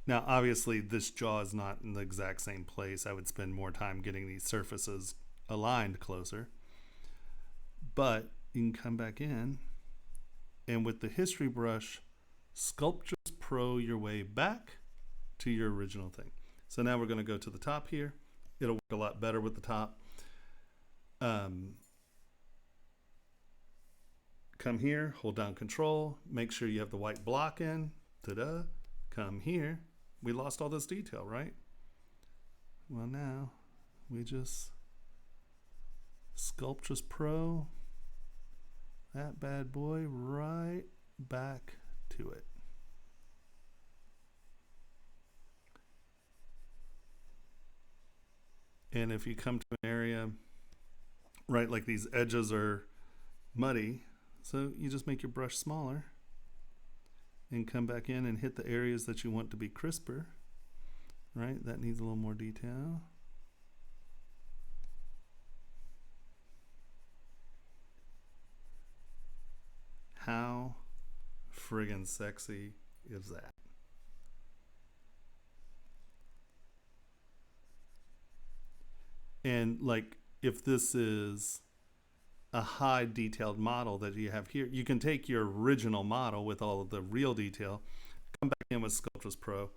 now obviously this jaw is not in the exact same place. I would spend more time getting these surfaces aligned closer, but you can come back in and with the history brush, Sculptress Pro your way back to your original thing. So now we're going to go to the top here it'll work a lot better with the top. Come here, hold down control, make sure you have the white block in. Ta-da. Come here. We lost all this detail, right? Well, now we just Sculptress Pro that bad boy right back to it. And if you come to an area, right, like these edges are muddy, so you just make your brush smaller and come back in and hit the areas that you want to be crisper, right? That needs a little more detail. How friggin' sexy is that? And like, if this is a high detailed model that you have here, you can take your original model with all of the real detail, come back in with Sculptress Pro,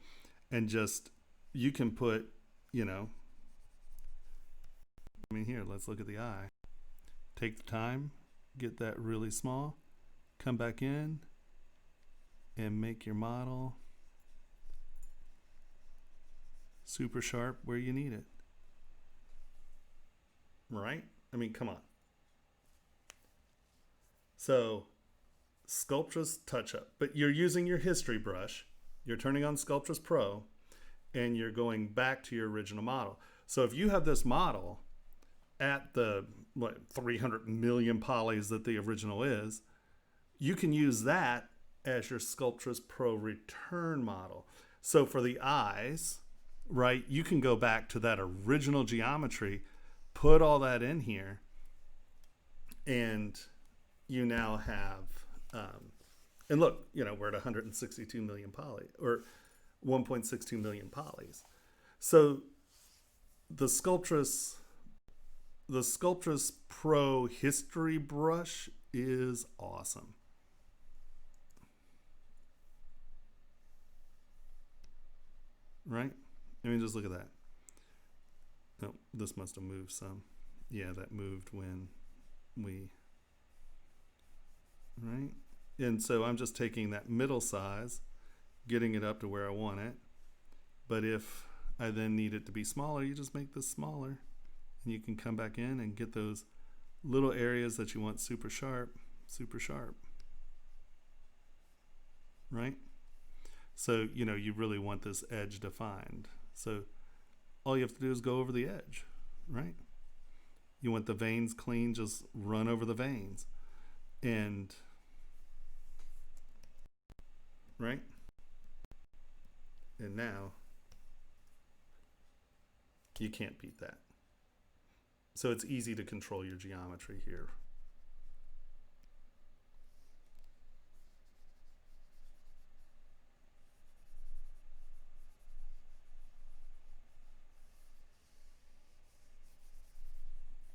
and just, you can put, you know, I mean, here, let's look at the eye. Take the time, get that really small, come back in and make your model super sharp where you need it. Right? I mean, come on. So, Sculptress touch up, but you're using your history brush, you're turning on Sculptress Pro, and you're going back to your original model. So if you have this model at the 300 million polys that the original is, you can use that as your Sculptress Pro return model. So for the eyes, right, you can go back to that original geometry, put all that in here, and you now have, and look, you know, we're at 162 million poly, or 1.62 million polys. So the Sculptress Pro history brush is awesome. Right? I mean, just look at that. Oh, this must have moved some. Yeah, that moved when we, right? And so I'm just taking that middle size, getting it up to where I want it. But if I then need it to be smaller, you just make this smaller. And you can come back in and get those little areas that you want super sharp, right? So, you know, you really want this edge defined. So all you have to do is go over the edge, right? You want the veins clean, just run over the veins. And, right? And now, you can't beat that. So it's easy to control your geometry here.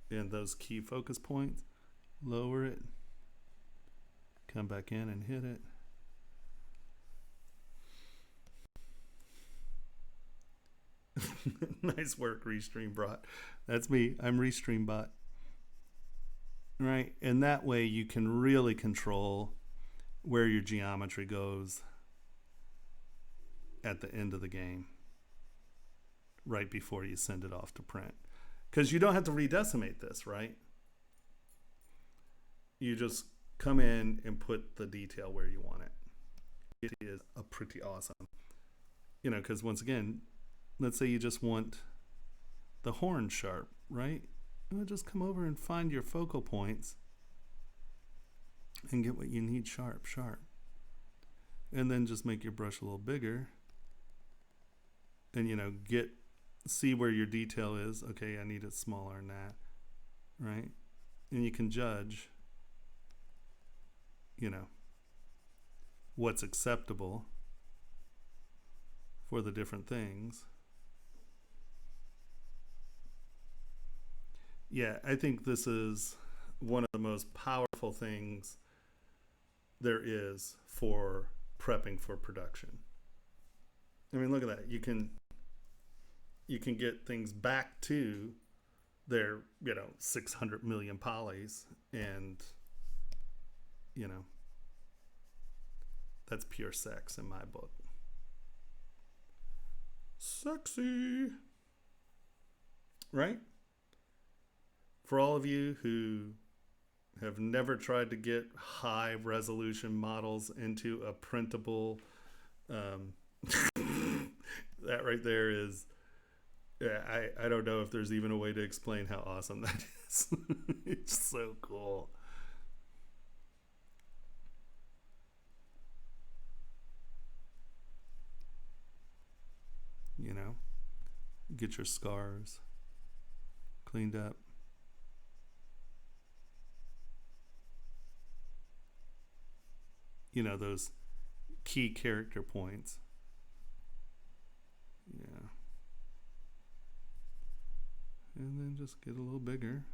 And those key focus points, lower it, come back in and hit it. Nice work, RestreamBot. That's me. I'm RestreamBot. Right? And that way you can really control where your geometry goes at the end of the game, right before you send it off to print. Because you don't have to redecimate this, right? You just come in and put the detail where you want it. It is a pretty awesome. You know, because once again, let's say you just want the horn sharp, right? Well, just come over and find your focal points and get what you need sharp. And then just make your brush a little bigger. And, you know, see where your detail is. Okay, I need it smaller than that, right? And you can judge, you know, what's acceptable for the different things. Yeah, I think this is one of the most powerful things there is for prepping for production. I mean, look at that. You can you can get things back to their, 600 million polys, and, that's pure sex in my book. Sexy. Right? For all of you who have never tried to get high resolution models into a printable, that right there is, I don't know if there's even a way to explain how awesome that is. It's so cool. Get your scars cleaned up. Those key character points. Yeah. And then just get a little bigger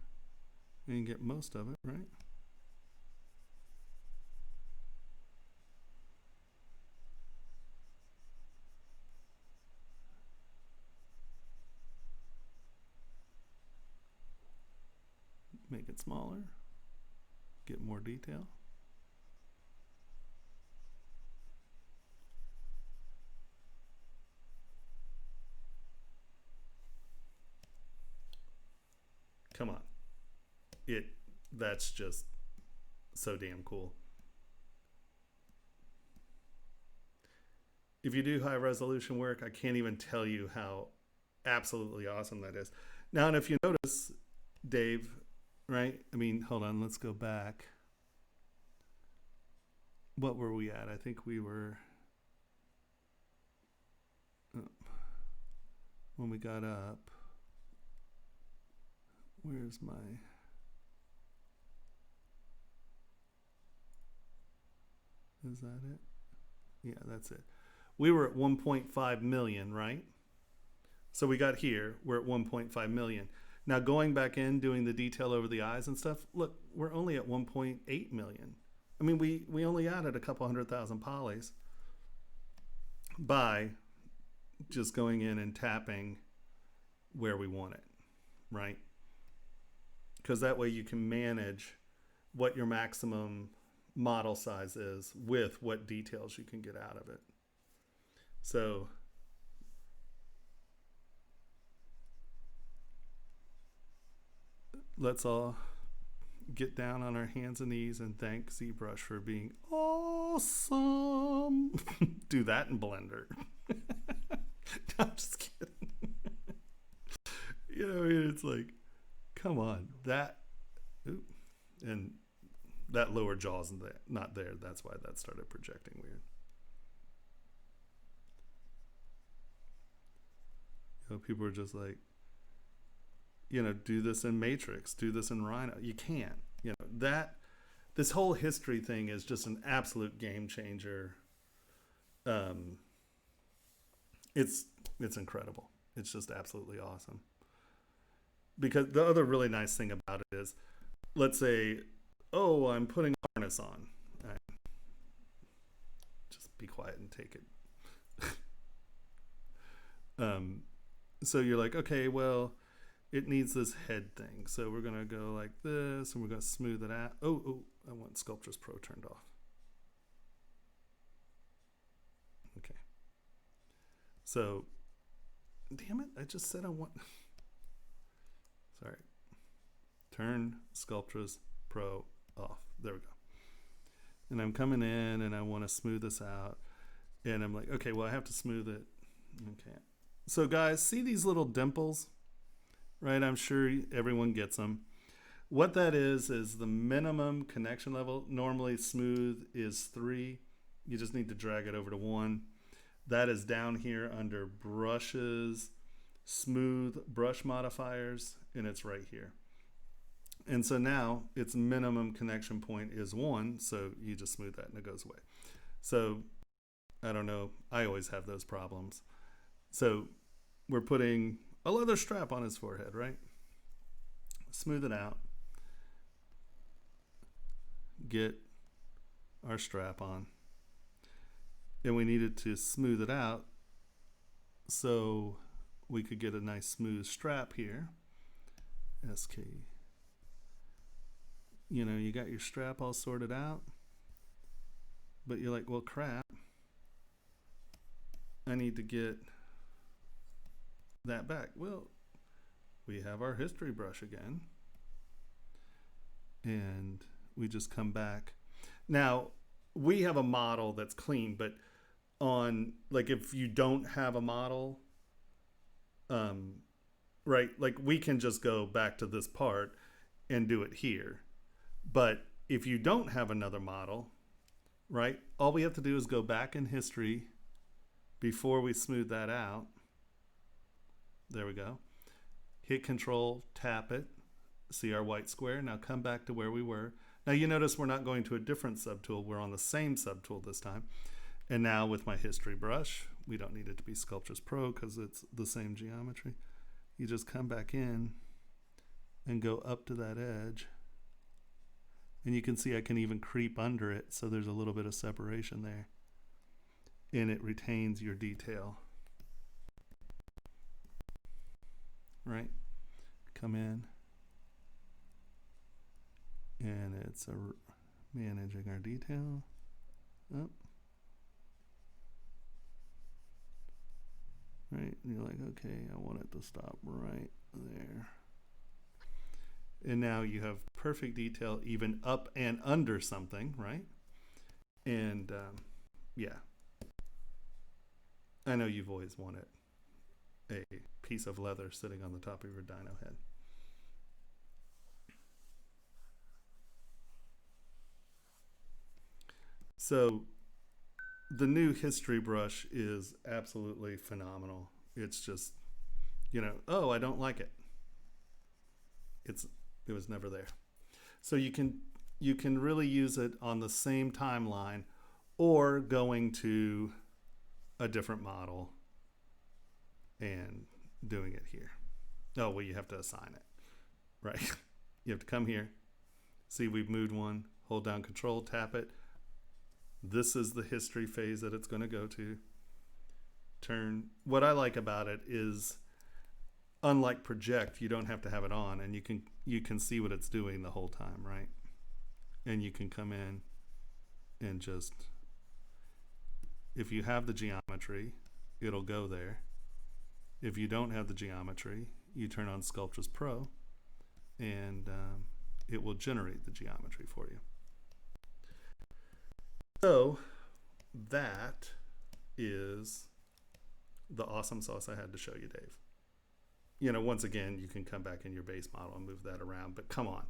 and get most of it, right? Make it smaller, get more detail. Come on. That's just so damn cool. If you do high resolution work, I can't even tell you how absolutely awesome that is. Now, and if you notice, Dave, right? Hold on, let's go back. What were we at? I think we were, when we got up, where's my, is that it? Yeah, that's it. We were at 1.5 million, right? So we got here, we're at 1.5 million. Now going back in, doing the detail over the eyes and stuff, look, we're only at 1.8 million. We only added a couple 100,000 polys by just going in and tapping where we want it, right? Because that way you can manage what your maximum model size is with what details you can get out of it. So let's all get down on our hands and knees and thank ZBrush for being awesome. Do that in Blender. No, I'm just kidding. It's like, come on, and that lower jaw's not there. That's why that started projecting weird. People are just like, do this in Matrix, do this in Rhino. You can't. This whole history thing is just an absolute game changer. It's incredible. It's just absolutely awesome. Because the other really nice thing about it is, let's say, oh, I'm putting a harness on. Right. Just be quiet and take it. So you're like, okay, well, it needs this head thing. So we're going to go like this, and we're going to smooth it out. Oh, I want Sculptris Pro turned off. Okay. So, damn it, I just said I want... Sorry. Turn Sculptris Pro off. There we go. And I'm coming in, and I want to smooth this out. And I'm like, okay, well, I have to smooth it. Okay. So, guys, see these little dimples? Right? I'm sure everyone gets them. What that is the minimum connection level. Normally, smooth is 3. You just need to drag it over to 1. That is down here under brushes, smooth brush modifiers, and it's right here. And so now its minimum connection point is 1, so you just smooth that and it goes away. So I don't know, I always have those problems. So we're putting a leather strap on his forehead, right? Smooth it out. Get our strap on. And we needed to smooth it out. So we could get a nice smooth strap here. SK. You know, you got your strap all sorted out, but you're like, well, crap, I need to get that back. Well, we have our history brush again, and we just come back. Now, we have a model that's clean, but on, like, if you don't have a model, right, like we can just go back to this part and do it here. But if you don't have another model, right, all we have to do is go back in history before we smooth that out. There we go. Hit Control, tap it, see our white square. Now come back to where we were. Now you notice we're not going to a different subtool. We're on the same subtool this time. And now with my history brush, we don't need it to be Sculptris Pro because it's the same geometry. You just come back in and go up to that edge. And you can see I can even creep under it, so there's a little bit of separation there. And it retains your detail. Right? Come in. And it's managing our detail. Up. Right? And you're like, okay, I want it to stop right there. And now you have perfect detail even up and under something, right? And yeah, I know you've always wanted a piece of leather sitting on the top of your dino head. So the new history brush is absolutely phenomenal. It's just, you know, oh, I don't like it. It was never there. So you can really use it on the same timeline or going to a different model and doing it here. Oh, well, you have to assign it, right? You have to come here, see we've moved one, hold down Control, tap it. This is the history phase that it's going to go to. Turn. What I like about it is, unlike project, you don't have to have it on, and you can see what it's doing the whole time, right? And you can come in and just, if you have the geometry, it'll go there. If you don't have the geometry, you turn on Sculptris Pro, and it will generate the geometry for you. So that is the awesome sauce I had to show you, Dave. You know, once again, you can come back in your base model and move that around, but come on,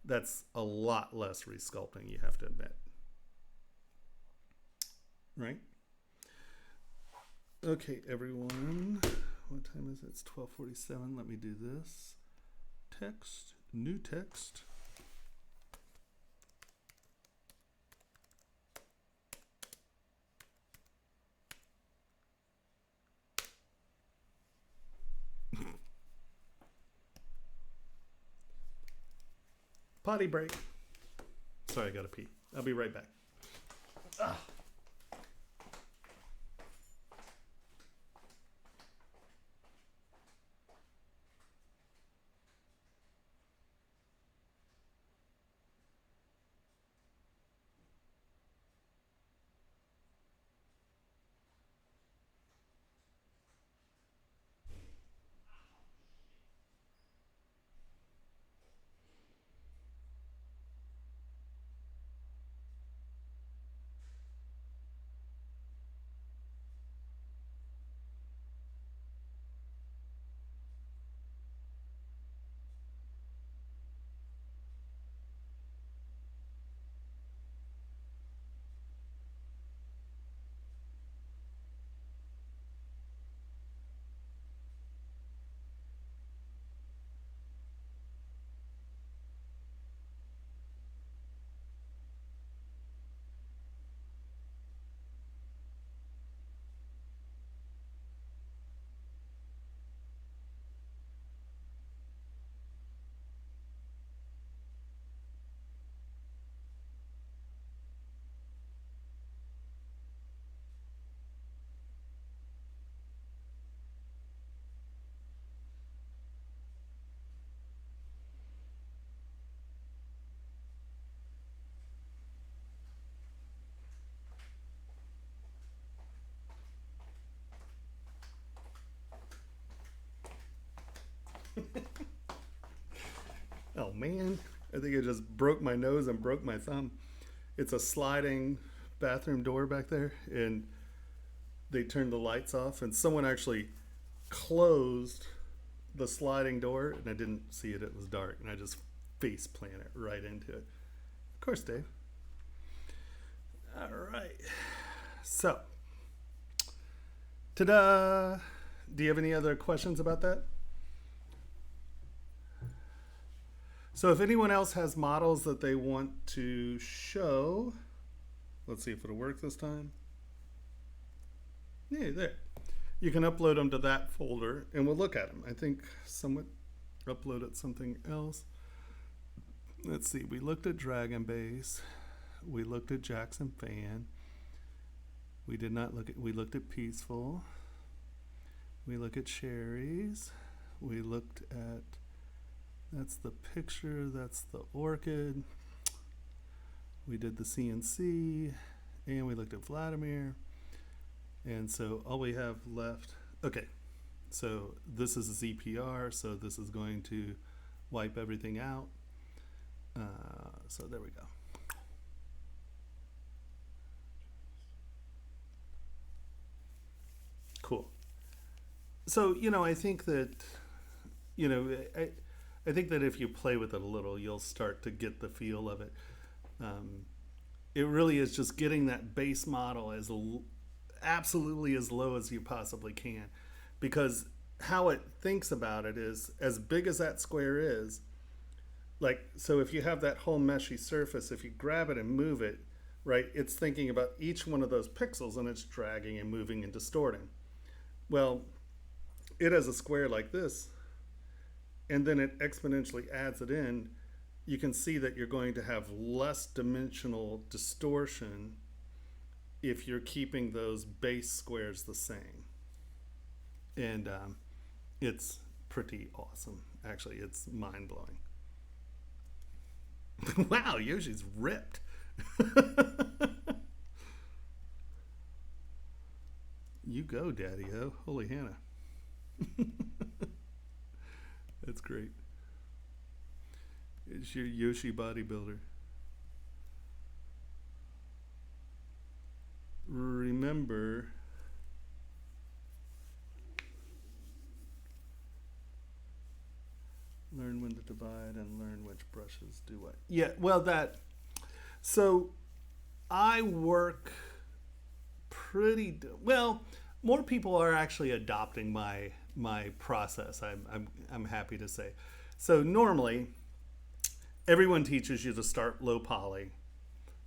that's a lot less resculpting, you have to admit. Right? Okay, everyone, what time is it? It's 12:47. Let me do this. Text, new text. Potty break. Sorry, I gotta pee. I'll be right back. Ah. Oh man, I think I just broke my nose and broke my thumb. It's a sliding bathroom door back there, and they turned the lights off, and someone actually closed the sliding door, and I didn't see it. It was dark, and I just face planted right into it. Of course, Dave. All right. So, ta-da! Do you have any other questions about that? So if anyone else has models that they want to show, let's see if it'll work this time. Yeah, there. You can upload them to that folder and we'll look at them. I think someone uploaded something else. Let's see, we looked at Dragon Base. We looked at Jackson Fan. We did not look at, we looked at Peaceful. We look at Cherries. We looked at, that's the picture, that's the orchid. We did the CNC, and we looked at Vladimir. And so all we have left, okay, so this is a ZPR, so this is going to wipe everything out. So there we go. Cool. So, you know, I think that, you know, I think that if you play with it a little, you'll start to get the feel of it. It really is just getting that base model as absolutely as low as you possibly can, because how it thinks about it is, as big as that square is, like, so if you have that whole meshy surface, if you grab it and move it, right, it's thinking about each one of those pixels and it's dragging and moving and distorting. Well, it has a square like this, and then it exponentially adds it in. You can see that you're going to have less dimensional distortion if you're keeping those base squares the same. And it's pretty awesome. Actually, it's mind-blowing. Wow, Yoshi's ripped. You go, Daddy-O. Holy Hannah. That's great. It's your Yoshi bodybuilder. Remember, learn when to divide and learn which brushes do what. Yeah, well, that, so I work pretty, well, more people are actually adopting my process. I'm happy to say. So normally, everyone teaches you to start low poly,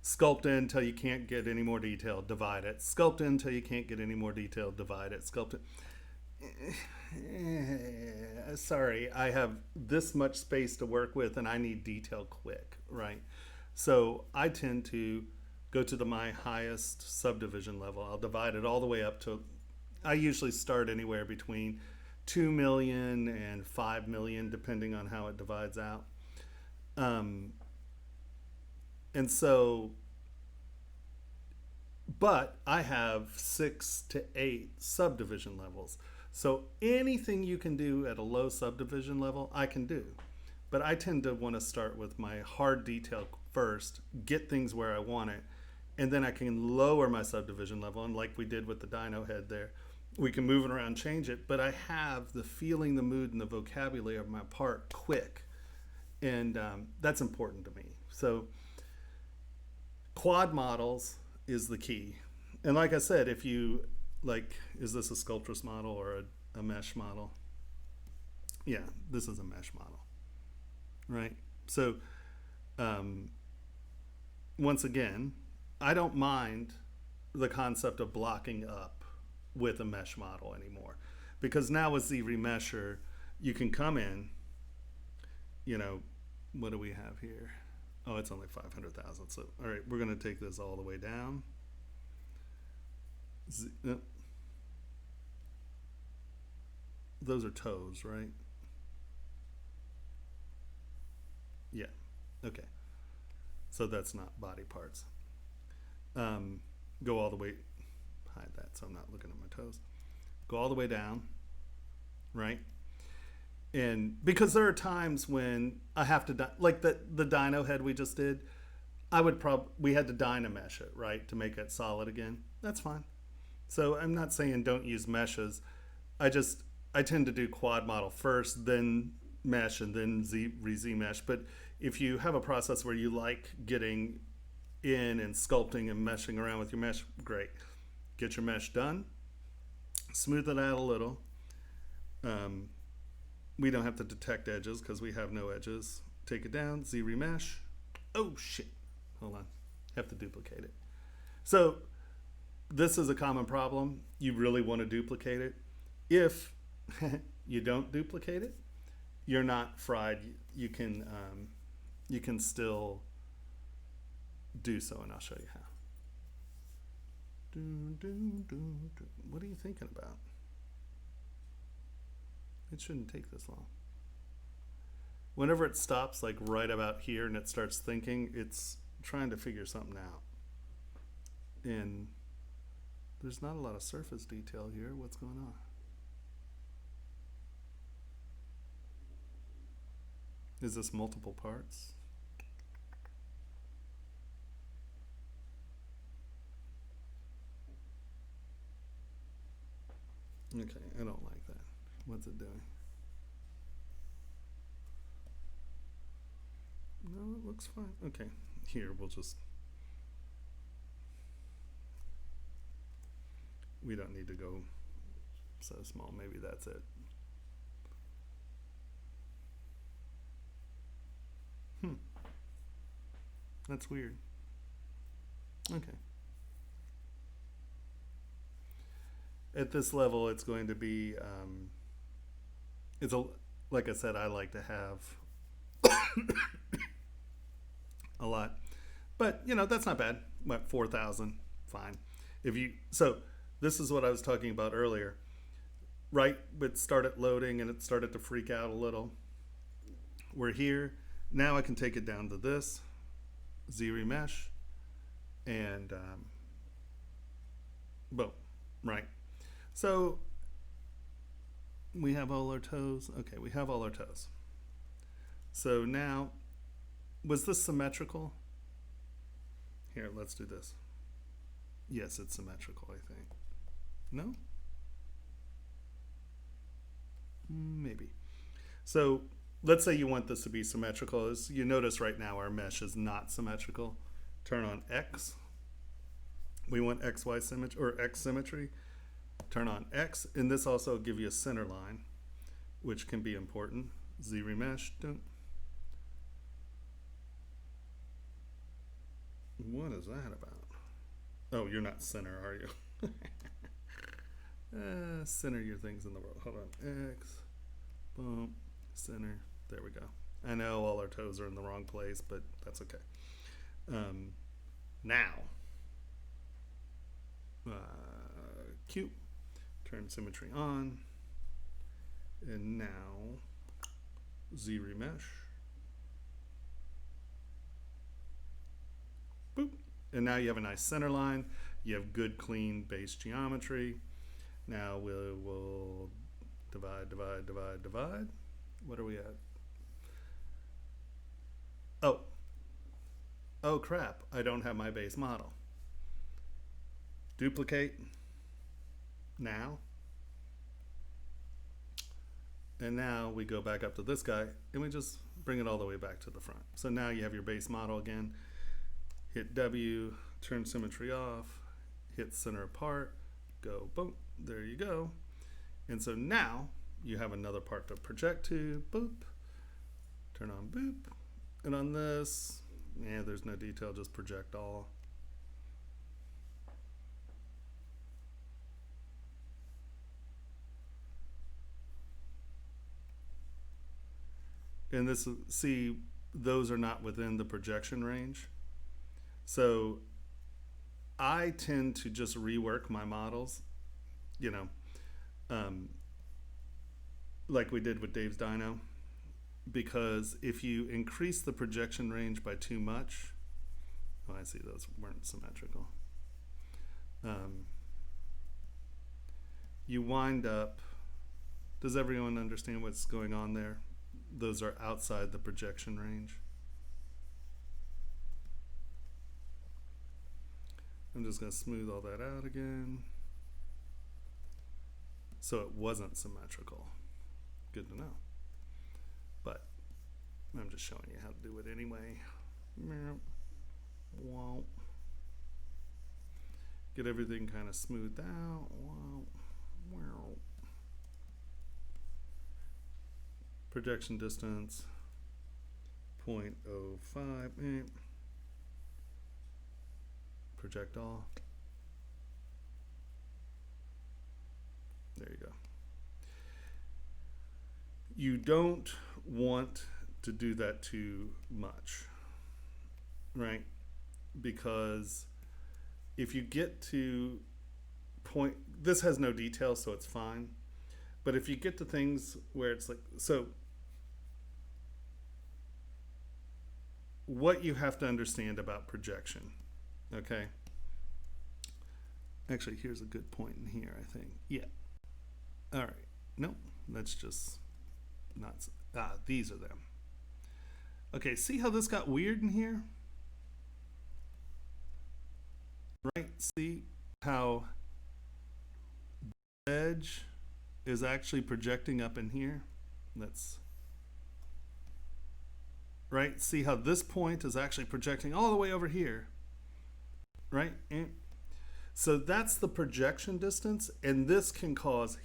sculpt in until you can't get any more detail, divide it. Sculpt in until you can't get any more detail, divide it. Sculpt it. Sorry, I have this much space to work with and I need detail quick, right? So I tend to go to my highest subdivision level. I'll divide it all the way up to, I usually start anywhere between 2 million and 5 million, depending on how it divides out. And so, but I have 6 to 8 subdivision levels. So anything you can do at a low subdivision level, I can do. But I tend to want to start with my hard detail first, get things where I want it, and then I can lower my subdivision level. And like we did with the dino head there, we can move it around, change it, but I have the feeling, the mood, and the vocabulary of my part quick. And that's important to me. So quad models is the key. And like I said, if you, like, is this a Sculptress model or a mesh model? Yeah, this is a mesh model, right? So once again, I don't mind the concept of blocking up with a mesh model anymore, because now with ZRemesher, you can come in, you know, what do we have here? Oh, it's only 500,000. So, all right, we're going to take this all the way down. Those are toes, right? Yeah. Okay. So that's not body parts. Go all the way, hide that so I'm not looking at my toes. Go all the way down, right? And because there are times when I have to, like the dyno head we just did, we had to dynamesh it, right, to make it solid again. That's fine. So I'm not saying don't use meshes. I tend to do quad model first, then mesh, and then Z mesh. But if you have a process where you like getting in and sculpting and meshing around with your mesh, great. Get your mesh done, smooth it out a little. We don't have to detect edges because we have no edges. Take it down, Z remesh. Oh shit, hold on, have to duplicate it. So this is a common problem. You really want to duplicate it. If you don't duplicate it, you're not fried. You can still do so, and I'll show you how. What are you thinking about? It shouldn't take this long. Whenever it stops, like right about here, and it starts thinking, it's trying to figure something out. And there's not a lot of surface detail here. What's going on? Is this multiple parts? Okay, I don't like that. What's it doing? No, it looks fine. Okay, here we'll just... We don't need to go so small. Maybe that's it. That's weird. Okay. At this level, it's going to be, like I said, I like to have a lot, but that's not bad. What, 4,000? Fine. So this is what I was talking about earlier, right? It started loading and it started to freak out a little. We're here. Now I can take it down to this, Z remesh, and boom, right? So we have all our toes. Okay, we have all our toes. So now, was this symmetrical? Here, let's do this. Yes, it's symmetrical, I think. No? Maybe. So let's say you want this to be symmetrical. As you notice right now, our mesh is not symmetrical. Turn on X. We want XY symmetry or X symmetry. Turn on X, and this also will give you a center line, which can be important. Z remesh. What is that about? Oh, you're not center, are you? Center your things in the world. Hold on. X. Boom. Center. There we go. I know all our toes are in the wrong place, but that's okay. Now, Q. Turn symmetry on. And now, Z remesh. Boop. And now you have a nice center line. You have good, clean base geometry. Now we'll divide. What are we at? Oh crap, I don't have my base model. Duplicate. Now. And now we go back up to this guy and we just bring it all the way back to the front. So now you have your base model again. Hit W, turn symmetry off, hit center apart, go boom, there you go. And so now you have another part to project to, boop, turn on boop. And on this, there's no detail, just project all. And this, see, those are not within the projection range. So I tend to just rework my models, like we did with Dave's dyno, because if you increase the projection range by too much, oh, I see those weren't symmetrical. You wind up Does everyone understand what's going on there? Those are outside the projection range. I'm just going to smooth all that out again. So it wasn't symmetrical. Good to know. But I'm just showing you how to do it anyway. Wow. Get everything kind of smoothed out. Wow. Projection distance 0.05. Project all. There you go. You don't want to do that too much, right? Because if you get to point, this has no detail, so it's fine. But if you get to things where it's like, so what you have to understand about projection, okay? Actually, here's a good point in here, I think. Yeah. All right. Nope. That's just not. These are them. Okay. See how this got weird in here? Right? See how the edge is actually projecting up in here? That's right. See how this point is actually projecting all the way over here, right? And so that's the projection distance, and this can cause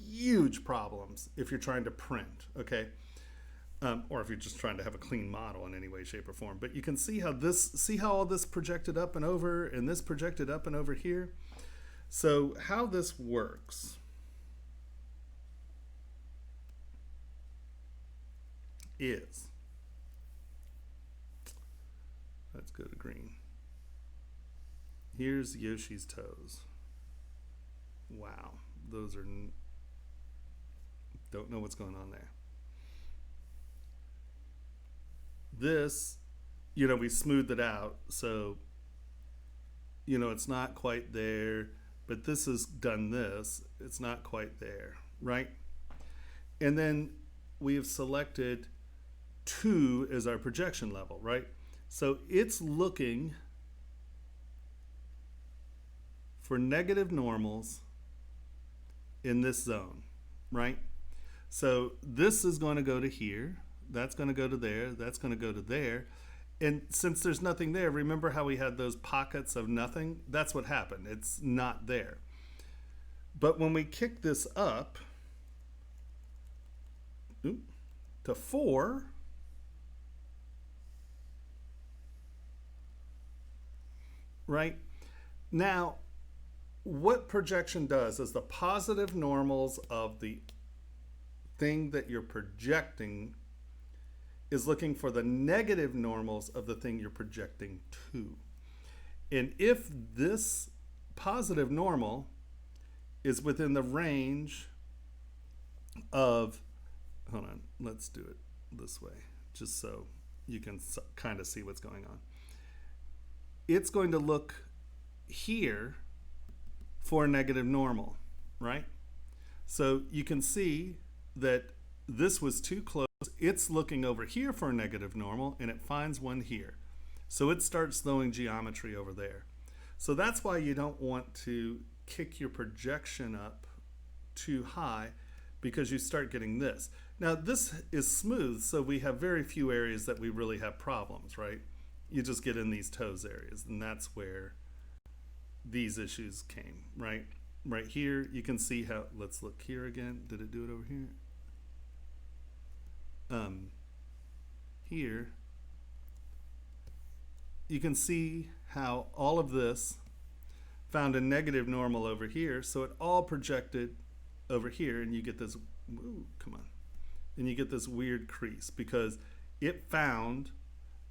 huge problems if you're trying to print, okay? Or if you're just trying to have a clean model in any way, shape, or form. But you can see how all this projected up and over, and this projected up and over here. So how this works is, let's go to green. Here's Yoshi's toes. Wow, those are, don't know what's going on there. This, we smoothed it out, so, it's not quite there, but this has done this. It's not quite there, right? And then we have selected 2 as our projection level, right? So it's looking for negative normals in this zone, right? So this is going to go to here, that's going to go to there, that's going to go to there. And since there's nothing there, remember how we had those pockets of nothing? That's what happened. It's not there. But when we kick this up to 4, right? Now, what projection does is the positive normals of the thing that you're projecting is looking for the negative normals of the thing you're projecting to. And if this positive normal is within the range of, hold on, let's do it this way, just so you can kind of see what's going on. It's going to look here for a negative normal, right? So you can see that this was too close. It's looking over here for a negative normal, and it finds one here. So it starts throwing geometry over there. So that's why you don't want to kick your projection up too high, because you start getting this. Now this is smooth, so we have very few areas that we really have problems, right? You just get in these toes areas, and that's where these issues came, right? Right here, you can see how, let's look here again. Did it do it over here? Here, you can see how all of this found a negative normal over here, so it all projected over here, and you get this, ooh, come on, and you get this weird crease because it found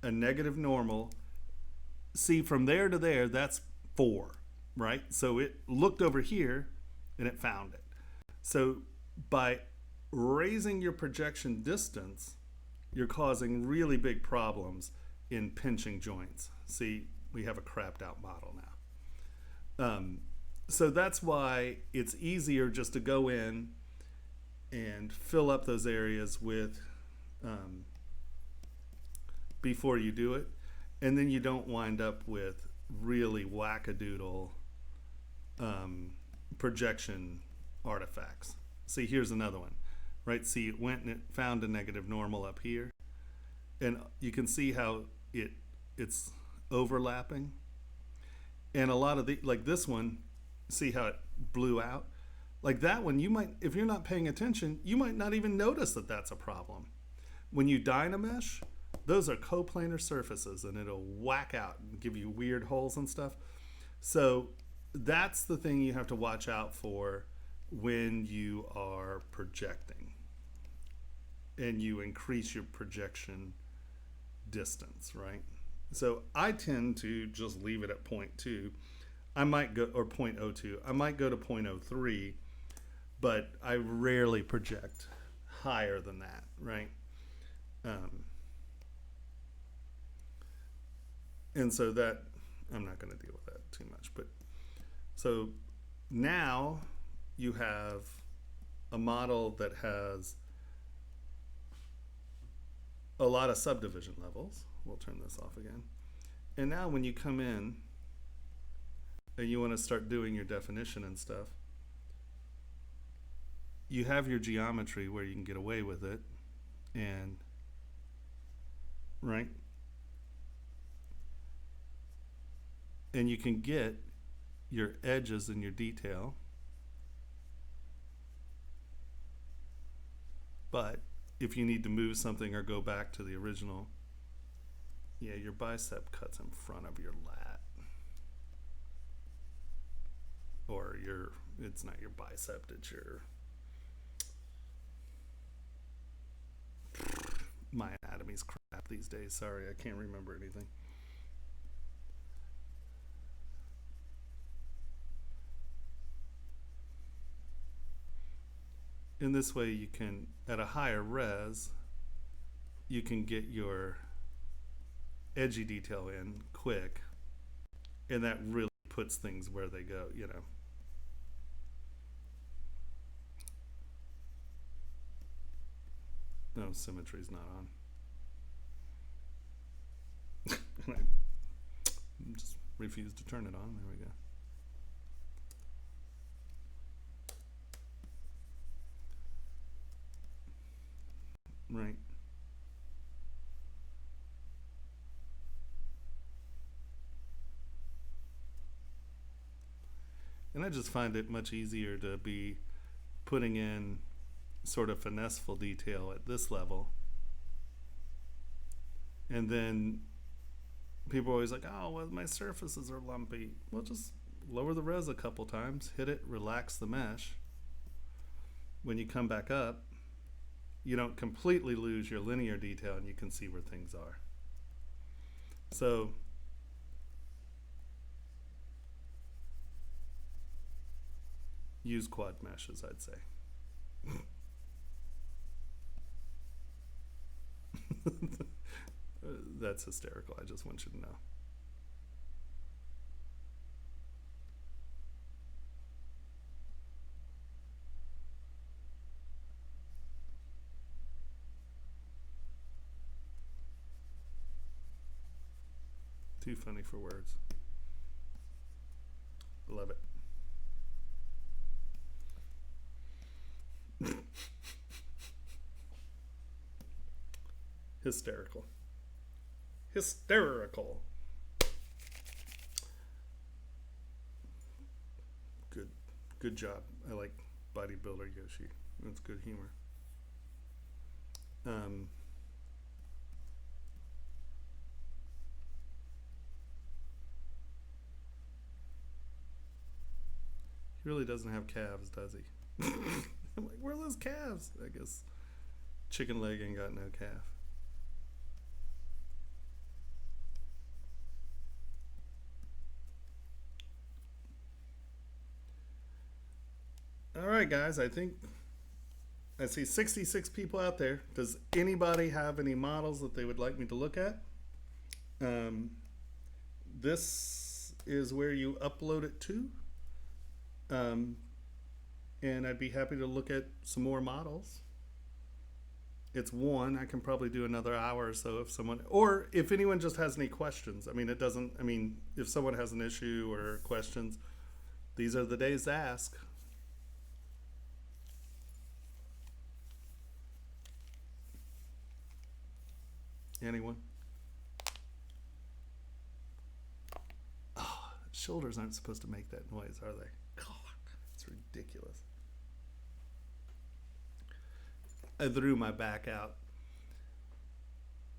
a negative normal. See, from there to there, that's 4, right? So it looked over here and it found it. So by raising your projection distance, you're causing really big problems in pinching joints. See, we have a crapped out model now. So that's why it's easier just to go in and fill up those areas with before you do it, and then you don't wind up with really wackadoodle projection artifacts. See, here's another one, right? See, it went and it found a negative normal up here, and you can see how it's overlapping. And a lot of the, like this one, see how it blew out? Like that one, you might, if you're not paying attention, you might not even notice that that's a problem. When you Dynamesh, those are coplanar surfaces, and it'll whack out and give you weird holes and stuff. So that's the thing you have to watch out for when you are projecting and you increase your projection distance, right? So I tend to just leave it at 0.2. I might go, or 0.02. I might go to 0.03, but I rarely project higher than that, right? And so that, I'm not going to deal with that too much. But so now you have a model that has a lot of subdivision levels. We'll turn this off again. And now when you come in and you want to start doing your definition and stuff, you have your geometry where you can get away with it, and right, and you can get your edges and your detail, but if you need to move something or go back to the original, yeah, your bicep cuts in front of your lat, or your, it's not your bicep, it's your, my anatomy's crap these days, sorry, I can't remember anything. In this way you can, at a higher res, you can get your edgy detail in quick, and that really puts things where they go, you know. No, symmetry's not on. I just refuse to turn it on. There we go. Right. And I just find it much easier to be putting in sort of finesseful detail at this level. And then people are always like, oh, well, my surfaces are lumpy. Well, just lower the res a couple times, hit it, relax the mesh. When you come back up, you don't completely lose your linear detail, and you can see where things are. So use quad meshes, I'd say. That's hysterical. I just want you to know. Too funny for words. Love it. Hysterical. Hysterical. Good job. I like bodybuilder Yoshi. That's good humor. He really doesn't have calves, does he? I'm like, where are those calves? I guess chicken leg ain't got no calf. All right, guys, I think I see 66 people out there. Does anybody have any models that they would like me to look at? This is where you upload it to. and I'd be happy to look at some more models. It's 1. I can probably do another hour or so if someone, or if anyone just has any questions. I mean, it doesn't, I mean, if someone has an issue or questions, these are the days to ask. Anyone? Oh, shoulders aren't supposed to make that noise, are they? God, it's ridiculous. I threw my back out.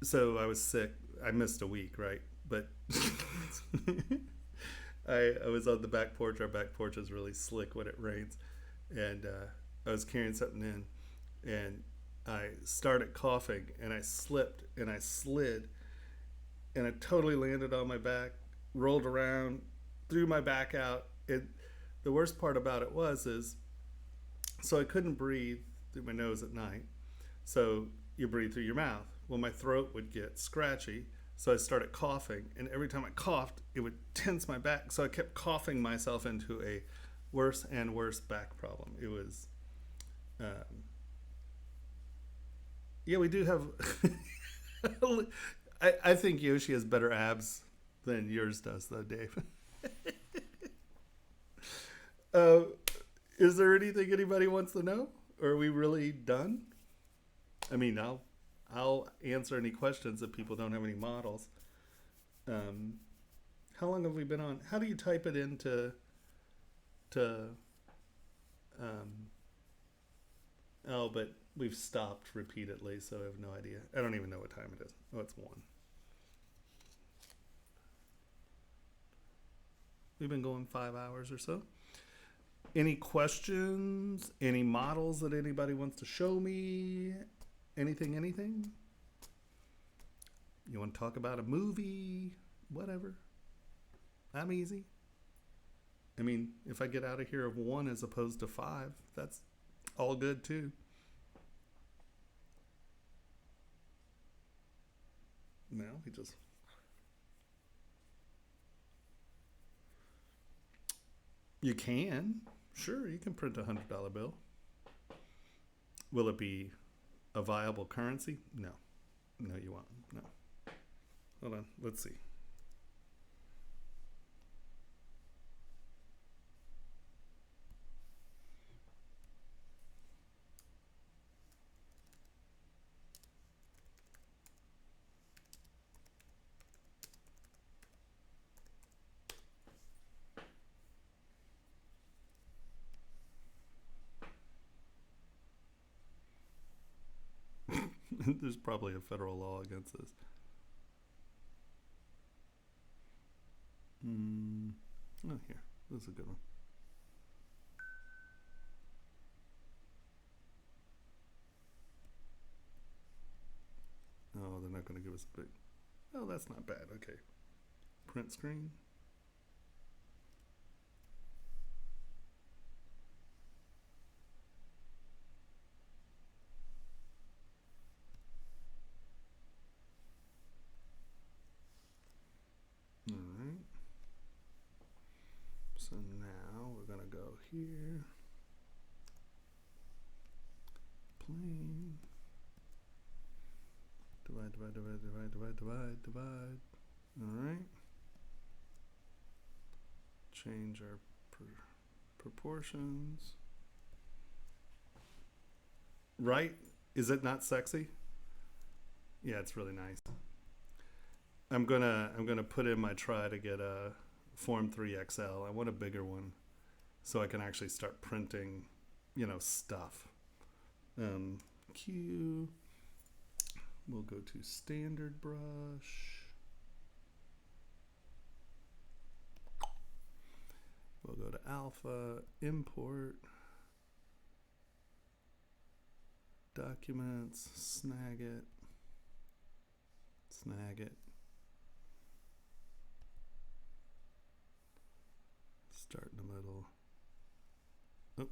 So I was sick. I missed a week, right? But I was on the back porch. Our back porch is really slick when it rains. And I was carrying something in. And I started coughing. And I slipped. And I slid. And I totally landed on my back. Rolled around. Threw my back out. The worst part about it is so I couldn't breathe through my nose at night. So you breathe through your mouth. Well, my throat would get scratchy, so I started coughing, and every time I coughed, it would tense my back. So I kept coughing myself into a worse and worse back problem. It was, yeah, we do have. I think Yoshi has better abs than yours does, though, Dave. Is there anything anybody wants to know? Or are we really done? I mean, I'll answer any questions if people don't have any models. How long have we been on? How do you type it into oh, but we've stopped repeatedly, so I have no idea. I don't even know what time it is. Oh, it's 1. We've been going 5 hours or so. Any questions? Any models that anybody wants to show me? Anything? You want to talk about a movie? Whatever. I'm easy. I mean, if I get out of here of 1 as opposed to 5, that's all good too. No, he just... You can. Sure, you can print a $100 bill. Will it be a viable currency? No. No, you won't. No. Hold on. Let's see. There's probably a federal law against this. Oh, here. This is a good one. Oh, they're not going to give us a big... Oh, that's not bad. Okay. Print screen. So now we're going to go here. Plane. Divide. All right. Change our proportions. Right? Is it not sexy? Yeah, it's really nice. I'm gonna put in my try to get a Form 3 XL. I want a bigger one so I can actually start printing, stuff. Q. We'll go to standard brush. We'll go to alpha, import, documents, snag it. Start in the middle. Oh.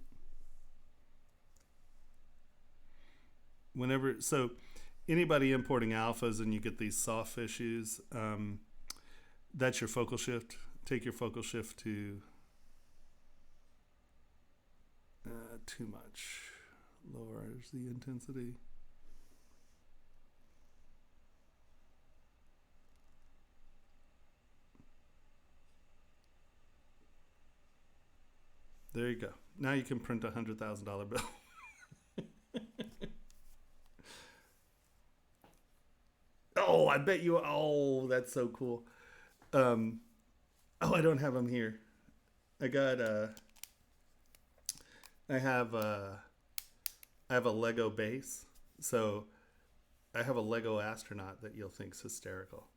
So anybody importing alphas and you get these soft issues, that's your focal shift. Take your focal shift to too much. Lowers the intensity. There you go. Now you can print $100,000 bill. Oh, I bet you. Oh, that's so cool. Oh, I don't have them here. I got. I have. I have a Lego base, so I have a Lego astronaut that you'll think's hysterical.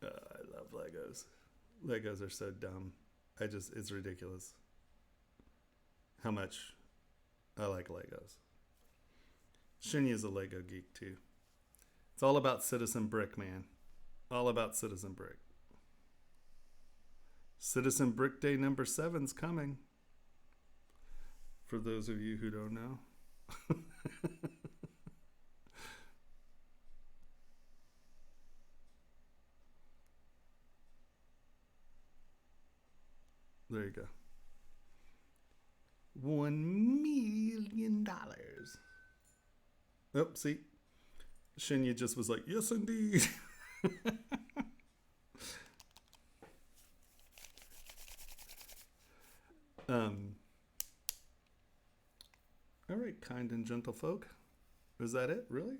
I love Legos. Legos are so dumb. It's ridiculous how much I like Legos. Shinya's a Lego geek too. It's all about Citizen Brick, man. All about Citizen Brick. Citizen Brick Day number 7's coming. For those of you who don't know. There you go. $1 million. Oh, see? Shinya just was like, yes, indeed. All right, kind and gentle folk. Is that it, really?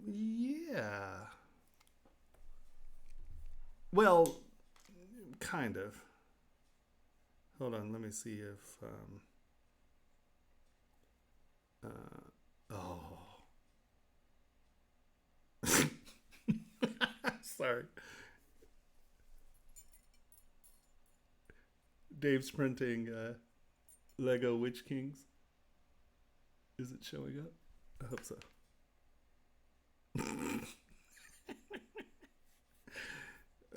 Yeah. Well, kind of. Hold on, let me see if oh. Sorry. Dave's printing Lego Witch Kings. Is it showing up? I hope so.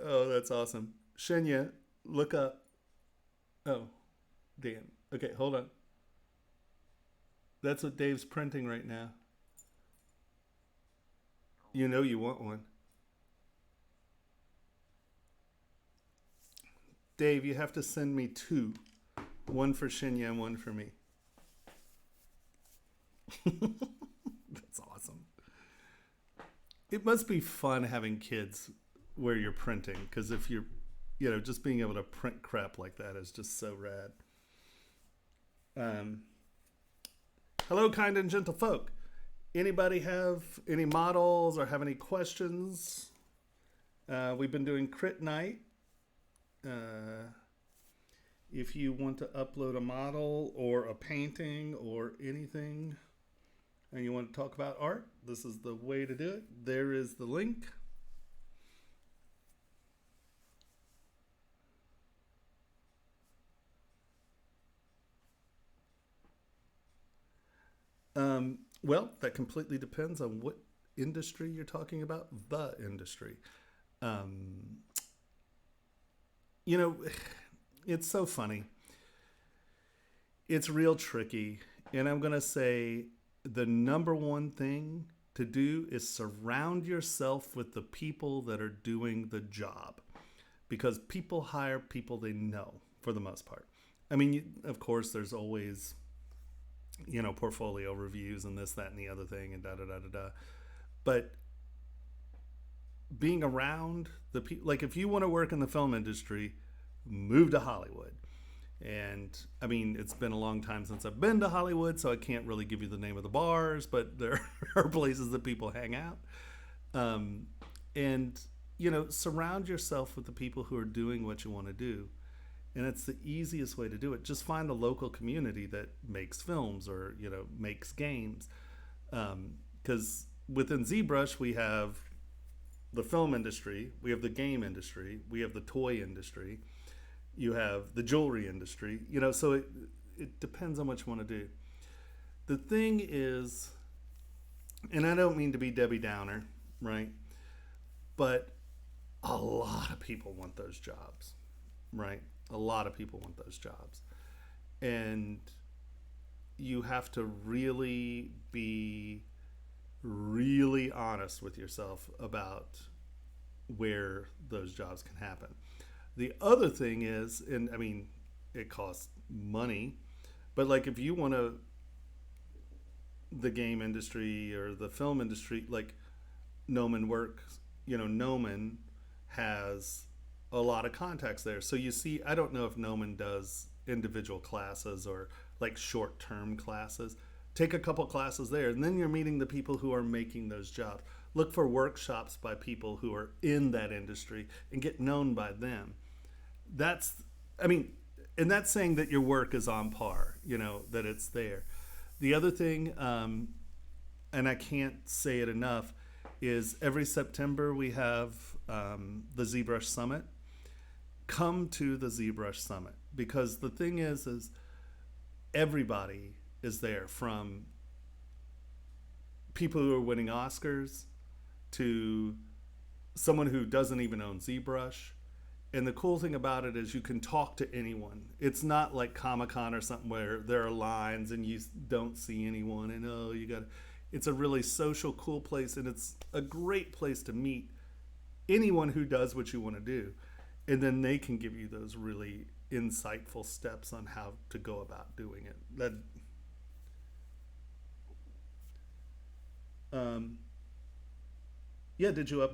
Oh, that's awesome. Shenya, look up. Oh, Dan. Okay, hold on. That's what Dave's printing right now. You know you want one. Dave, you have to send me 2. One for Shinya and one for me. That's awesome. It must be fun having kids where you're printing, because if you're, just being able to print crap like that is just so rad. Hello, kind and gentle folk. Anybody have any models or have any questions? We've been doing crit night. If you want to upload a model or a painting or anything and you want to talk about art, this is the way to do it. There is the link. Well, that completely depends on what industry you're talking about. The industry. It's so funny. It's real tricky. And I'm going to say the number one thing to do is surround yourself with the people that are doing the job. Because people hire people they know for the most part. I mean, of course, there's always, portfolio reviews and this, that, and the other thing and da-da-da-da-da. But being around the people, like if you want to work in the film industry, move to Hollywood. And I mean, it's been a long time since I've been to Hollywood, so I can't really give you the name of the bars, but there are places that people hang out. And, surround yourself with the people who are doing what you want to do. And it's the easiest way to do it. Just find a local community that makes films or, makes games. Because within ZBrush, we have the film industry, we have the game industry, we have the toy industry, you have the jewelry industry, so it depends on what you want to do. The thing is, and I don't mean to be Debbie Downer, right? But a lot of people want those jobs, right? A lot of people want those jobs. And you have to really be really honest with yourself about where those jobs can happen. The other thing is, and I mean, it costs money, but like if you want to, the game industry or the film industry, like Noman works, Noman has a lot of contacts there. So you see, I don't know if Noman does individual classes or like short term classes. Take a couple classes there, and then you're meeting the people who are making those jobs. Look for workshops by people who are in that industry and get known by them. That's, I mean, and that's saying that your work is on par, that it's there. The other thing, and I can't say it enough, is every September we have the ZBrush Summit. Come to the ZBrush Summit, because the thing is everybody is there, from people who are winning Oscars to someone who doesn't even own ZBrush. And the cool thing about it is you can talk to anyone. It's not like Comic-Con or something where there are lines and you don't see anyone and it's a really social, cool place, and it's a great place to meet anyone who does what you want to do. And then they can give you those really insightful steps on how to go about doing it. Yeah, did you upload